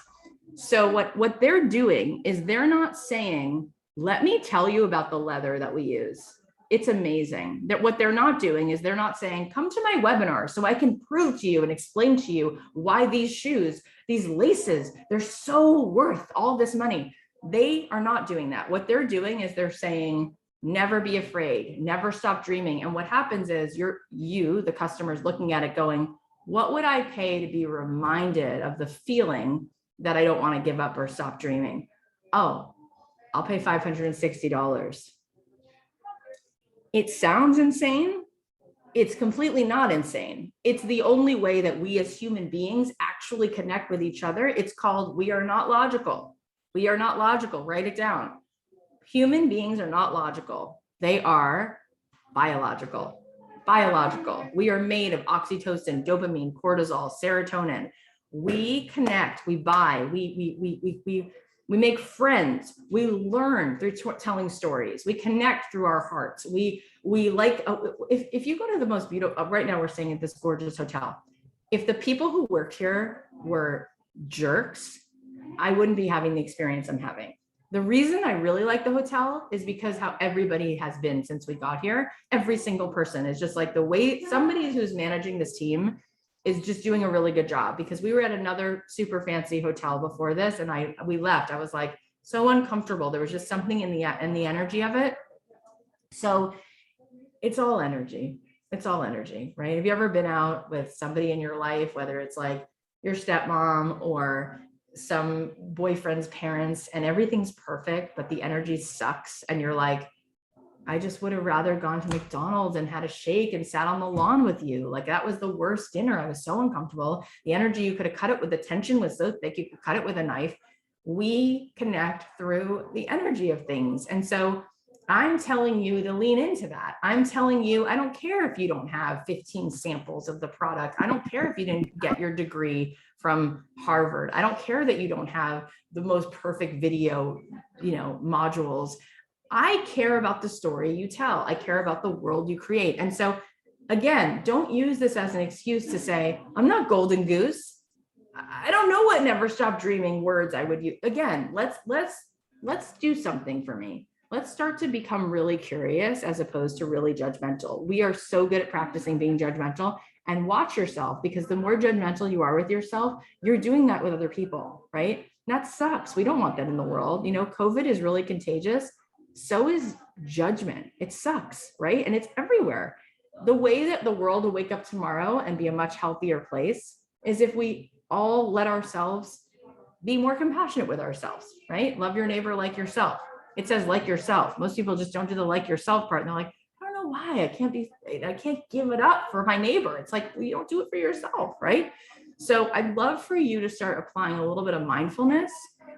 So what they're doing is they're not saying, "Let me tell you about the leather that we use. It's amazing." That what they're not doing is they're not saying, "Come to my webinar so I can prove to you and explain to you why these shoes, these laces, they're so worth all this money." They are not doing that. What they're doing is they're saying, never be afraid, never stop dreaming. And what happens is you, the customers, looking at it going, what would I pay to be reminded of the feeling that I don't want to give up or stop dreaming? Oh, I'll pay $560. It sounds insane. It's completely not insane. It's the only way that we as human beings actually connect with each other. It's called, we are not logical. We are not logical. Write it down. Human beings are not logical. They are biological. Biological. We are made of oxytocin, dopamine, cortisol, serotonin. We connect, we buy, we make friends. We learn through telling stories. We connect through our hearts. We like, if you go to the most beautiful, right now we're staying at this gorgeous hotel. If the people who worked here were jerks, I wouldn't be having the experience I'm having. The reason I really like the hotel is because how everybody has been since we got here. Every single person is just like, the way somebody who's managing this team is just doing a really good job, because we were at another super fancy hotel before this and we left. I was like so uncomfortable. There was just something in the energy of it. So it's all energy. It's all energy, right? Have you ever been out with somebody in your life, whether it's like your stepmom or some boyfriend's parents, and everything's perfect, but the energy sucks, and you're like, I just would have rather gone to McDonald's and had a shake and sat on the lawn with you. Like, that was the worst dinner. I was so uncomfortable. The energy, you could have cut it with the tension was so thick, you could cut it with a knife. We connect through the energy of things. And so I'm telling you to lean into that. I'm telling you, I don't care if you don't have 15 samples of the product. I don't care if you didn't get your degree from Harvard. I don't care that you don't have the most perfect video, modules. I care about the story you tell. I care about the world you create. And so again, don't use this as an excuse to say, I'm not golden goose. I don't know what never stop dreaming words I would use. Again, let's do something for me. Let's start to become really curious as opposed to really judgmental. We are so good at practicing being judgmental, and watch yourself, because the more judgmental you are with yourself, you're doing that with other people, right? That sucks. We don't want that in the world. COVID is really contagious. So is judgment. It sucks, right? And it's everywhere. The way that the world will wake up tomorrow and be a much healthier place is if we all let ourselves be more compassionate with ourselves, right? Love your neighbor like yourself. It says like yourself. Most people just don't do the like yourself part. And they're like, I don't know why I can't give it up for my neighbor. It's like, well, you don't do it for yourself, right? So I'd love for you to start applying a little bit of mindfulness,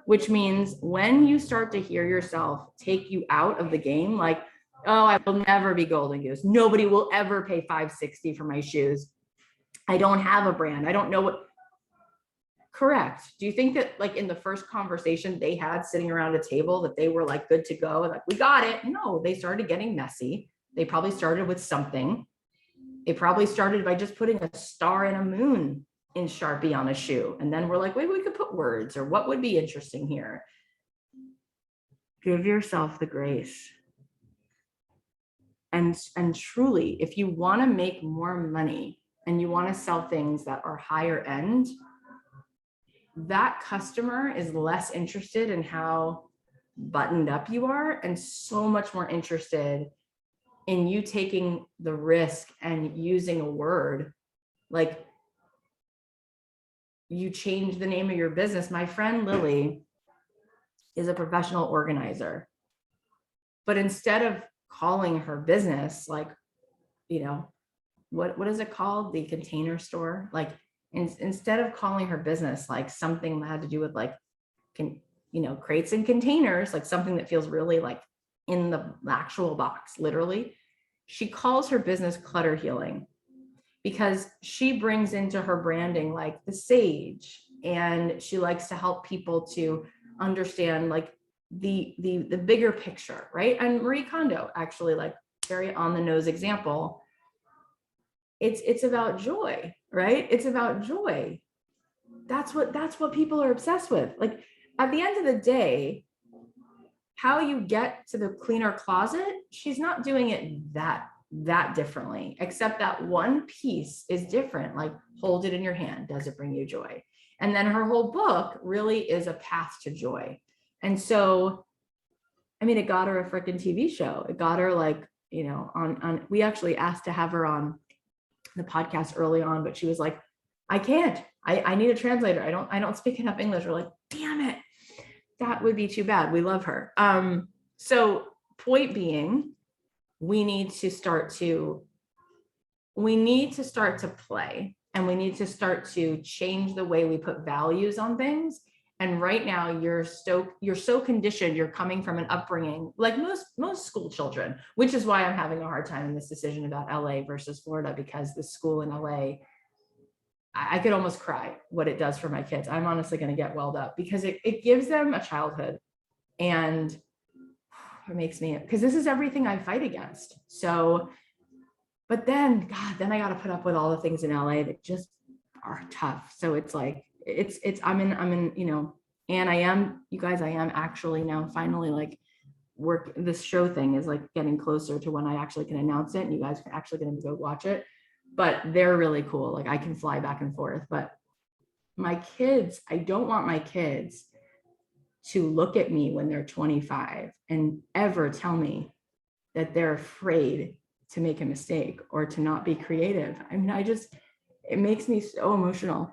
which means when you start to hear yourself take you out of the game, like, oh, I will never be golden goose. Nobody will ever pay $560 for my shoes. I don't have a brand. I don't know what. Correct. Do you think that, like, in the first conversation they had sitting around a table, that they were like good to go, like, we got it? No, they started getting messy. They probably started with something. They probably started by just putting a star and a moon in Sharpie on a shoe. And then we're like, wait, we could put words, or what would be interesting here? Give yourself the grace. And truly, if you want to make more money and you want to sell things that are higher end, that customer is less interested in how buttoned up you are and so much more interested in you taking the risk and using a word like, you change the name of your business. My friend Lily is a professional organizer, but instead of calling her business like, what is it called? The Container Store. Like, instead of calling her business like something that had to do with like, crates and containers, like something that feels really like in the actual box, literally, she calls her business Clutter Healing, because she brings into her branding like the sage, and she likes to help people to understand like the bigger picture, right? And Marie Kondo, actually, like, very on the nose example. It's about joy, right? It's about joy. That's what people are obsessed with. Like, at the end of the day, how you get to the cleaner closet, she's not doing it that differently, except that one piece is different. Like, hold it in your hand. Does it bring you joy? And then her whole book really is a path to joy. And so, I mean, it got her a freaking TV show. It got her like, on, we actually asked to have her on the podcast early on, but she was like, I can't, I need a translator. I don't speak enough English. We're like, damn it, that would be too bad. We love her. So point being, we need to start to play, and we need to start to change the way we put values on things. And right now you're so conditioned. You're coming from an upbringing like most school children, which is why I'm having a hard time in this decision about LA versus Florida, because the school in LA, I could almost cry what it does for my kids. I'm honestly going to get welled up, because it gives them a childhood, and it makes me, because this is everything I fight against. So, but then, God, then I got to put up with all the things in LA that just are tough. So it's like, I'm in, and I am, you guys, I am actually now finally like this show thing is like getting closer to when I actually can announce it, and you guys are actually going to go watch it. But they're really cool. Like, I can fly back and forth. But my kids, I don't want my kids to look at me when they're 25 and ever tell me, that they're afraid to make a mistake or to not be creative. I mean, it makes me so emotional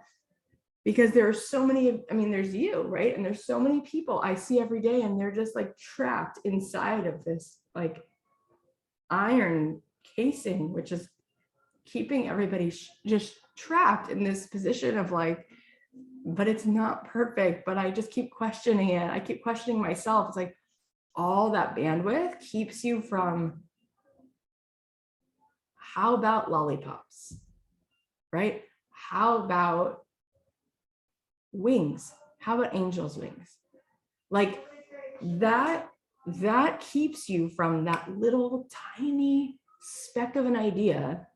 because there are so many, I mean, there's you, right? And there's so many people I see every day and they're just like trapped inside of this like iron casing, which is keeping everybody just trapped in this position of like, but it's not perfect, but I just keep questioning it. I keep questioning myself. It's like all that bandwidth keeps you from, how about lollipops, right? How about wings? How about angels' wings? Like that keeps you from that little tiny speck of an idea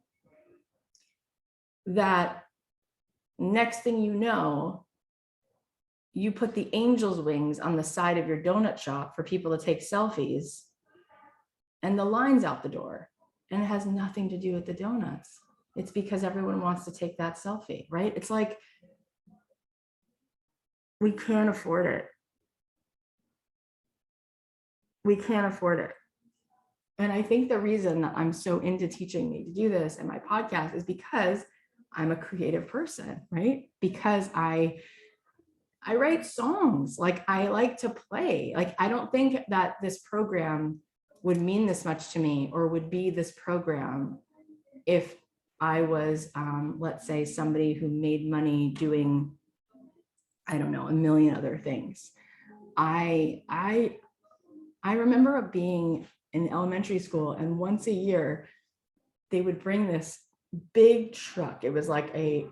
that next thing you know, you put the angel's wings on the side of your donut shop for people to take selfies and the line's out the door, and it has nothing to do with the donuts. It's because everyone wants to take that selfie, right? It's like, we can't afford it. We can't afford it. And I think the reason that I'm so into teaching me to do this and my podcast is because I'm a creative person, right? Because I write songs, like I like to play. Like, I don't think that this program would mean this much to me or would be this program if I was, let's say, somebody who made money doing, I don't know, a million other things. I remember being in elementary school, and once a year they would bring this big truck. It was like a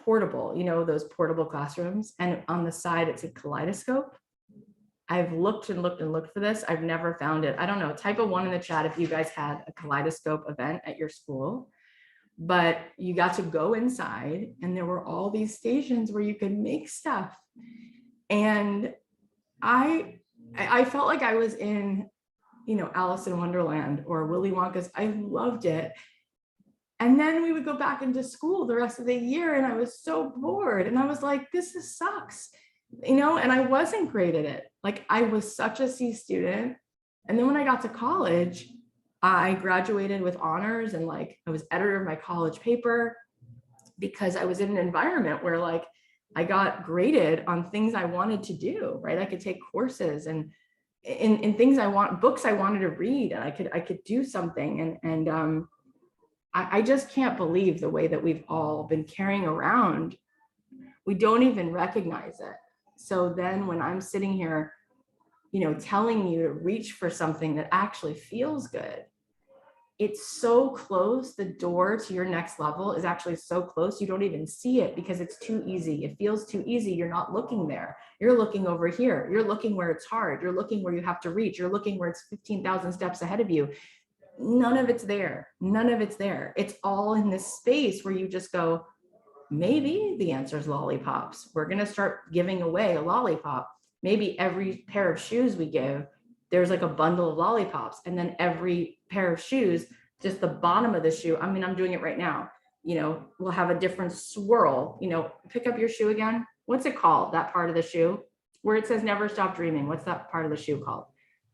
portable, you know, those portable classrooms, and on the side it's a kaleidoscope. I've looked and looked and looked for this. I've never found it. I don't know. Type a 1 in the chat if you guys had a kaleidoscope event at your school. But you got to go inside and there were all these stations where you could make stuff. And I felt like I was in, you know, Alice in Wonderland or Willy Wonka's. I loved it. And then we would go back into school the rest of the year and I was so bored. And I was like, this sucks, you know, and I wasn't great at it. Like, I was such a C student. And then when I got to college, I graduated with honors and like I was editor of my college paper because I was in an environment where like I got graded on things I wanted to do, right? I could take courses and in things books I wanted to read, and I could do something. And I just can't believe the way that we've all been carrying around. We don't even recognize it. So then when I'm sitting here, you know, telling you to reach for something that actually feels good, it's so close. The door to your next level is actually so close. You don't even see it because it's too easy. It feels too easy. You're not looking there. You're looking over here. You're looking where it's hard. You're looking where you have to reach. You're looking where it's 15,000 steps ahead of you. None of it's there. None of it's there. It's all in this space where you just go, maybe the answer is lollipops. We're going to start giving away a lollipop. Maybe every pair of shoes we give, there's like a bundle of lollipops. And then every pair of shoes, just the bottom of the shoe, I mean, I'm doing it right now, you know, we'll have a different swirl. You know, pick up your shoe again. What's it called? That part of the shoe where it says never stop dreaming. What's that part of the shoe called?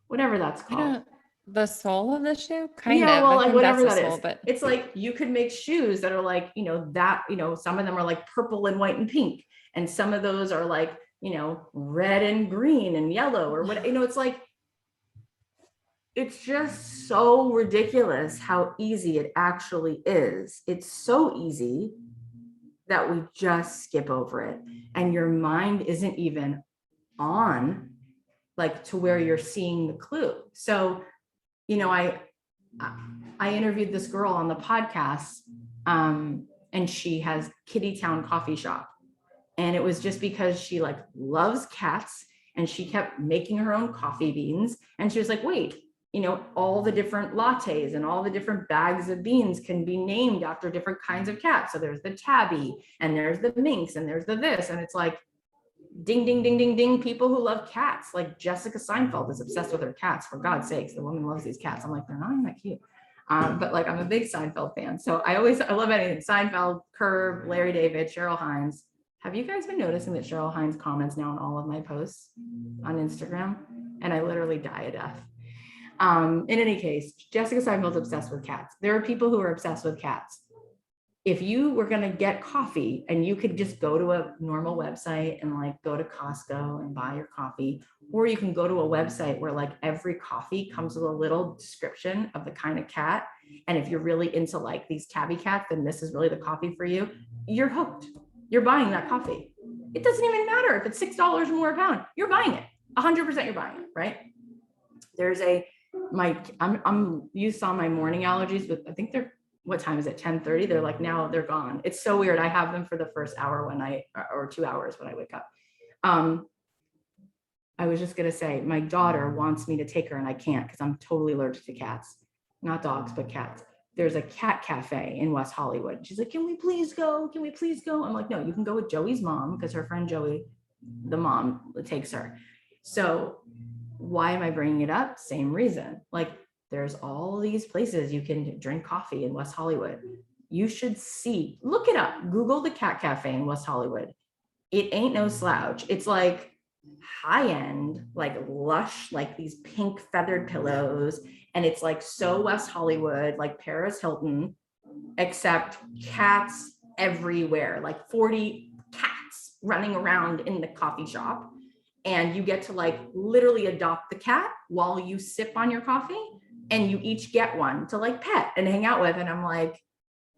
Whatever that's called. The sole of the shoe? Kind Yeah, of. well, I like think whatever that's that the sole, is. but It's like you could make shoes that are like, you know, that, you know, some of them are like purple and white and pink. And some of those are like, you know, red and green and yellow or what, you know, it's like, it's just so ridiculous how easy it actually is. It's so easy that we just skip over it. And your mind isn't even on like to where you're seeing the clue. So, you know, I interviewed this girl on the podcast, and she has Kittytown Coffee Shop. And it was just because she like loves cats and she kept making her own coffee beans. And she was like, wait, you know, all the different lattes and all the different bags of beans can be named after different kinds of cats. So there's the tabby and there's the minx and there's the this. And it's like, ding, ding, ding, ding, ding. People who love cats, like Jessica Seinfeld is obsessed with her cats, for God's sakes. The woman loves these cats. I'm like, they're not even that cute. But like, I'm a big Seinfeld fan. So I love anything. Seinfeld, Curb, Larry David, Cheryl Hines. Have you guys been noticing that Cheryl Hines comments now on all of my posts on Instagram? And I literally die a death. In any case, Jessica Seinfeld's obsessed with cats. There are people who are obsessed with cats. If you were going to get coffee and you could just go to a normal website and like go to Costco and buy your coffee, or you can go to a website where like every coffee comes with a little description of the kind of cat. And if you're really into like these tabby cats, then this is really the coffee for you. You're hooked. You're buying that coffee. It doesn't even matter if it's $6 more a pound. You're buying it. 100% you're buying it, right? There's you saw my morning allergies, but I think what time is it? 10:30. They're like, now they're gone. It's so weird. I have them for the first hour or 2 hours when I wake up. I was just going to say, my daughter wants me to take her and I can't because I'm totally allergic to cats, not dogs, but cats. There's a cat cafe in West Hollywood. She's like, can we please go? Can we please go? I'm like, no, you can go with Joey's mom because her friend Joey, the mom, takes her. So why am I bringing it up? Same reason. Like, there's all these places you can drink coffee in West Hollywood. You should look it up. Google the cat cafe in West Hollywood. It ain't no slouch. It's like high end, like lush, like these pink feathered pillows. And it's like so West Hollywood, like Paris Hilton, except cats everywhere, like 40 cats running around in the coffee shop. And you get to like literally adopt the cat while you sip on your coffee, and you each get one to like pet and hang out with. And I'm like,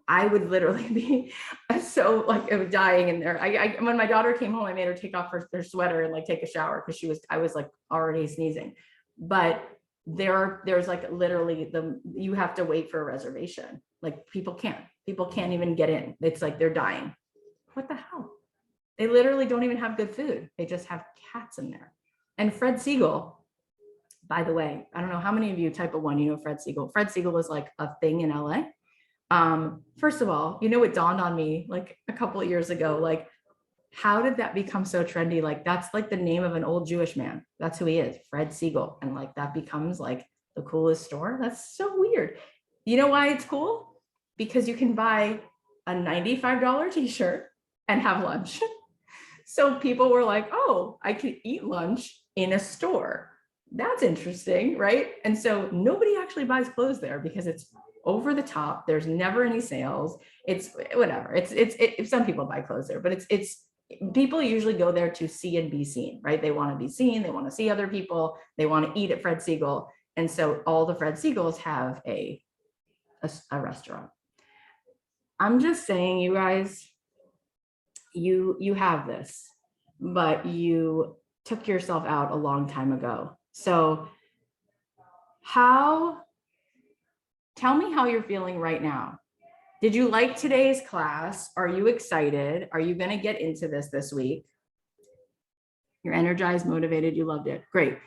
I would literally be so like dying in there. When my daughter came home, I made her take off her sweater and like take a shower because I was like already sneezing. But there's like literally you have to wait for a reservation. Like people can't even get in. It's like they're dying. What the hell? They literally don't even have good food. They just have cats in there. And Fred Siegel, by the way, I don't know how many of you type of one, you know Fred Siegel. Fred Siegel is like a thing in LA. First of all, you know, it dawned on me like a couple of years ago, like, how did that become so trendy? Like, that's like the name of an old Jewish man. That's who he is, Fred Siegel. And like, that becomes like the coolest store. That's so weird. You know why it's cool? Because you can buy a $95 t-shirt and have lunch. So people were like, oh, I could eat lunch in a store. That's interesting, right? And so nobody actually buys clothes there because it's over the top. There's never any sales. It's whatever. It's some people buy clothes there, but it's people usually go there to see and be seen, right? They want to be seen. They want to see other people. They want to eat at Fred Siegel. And so all the Fred Siegels have a restaurant. I'm just saying, you guys, you have this, but you took yourself out a long time ago. So tell me how you're feeling right now. Did you like today's class? Are you excited? Are you going to get into this week? You're energized, motivated, you loved it. Great.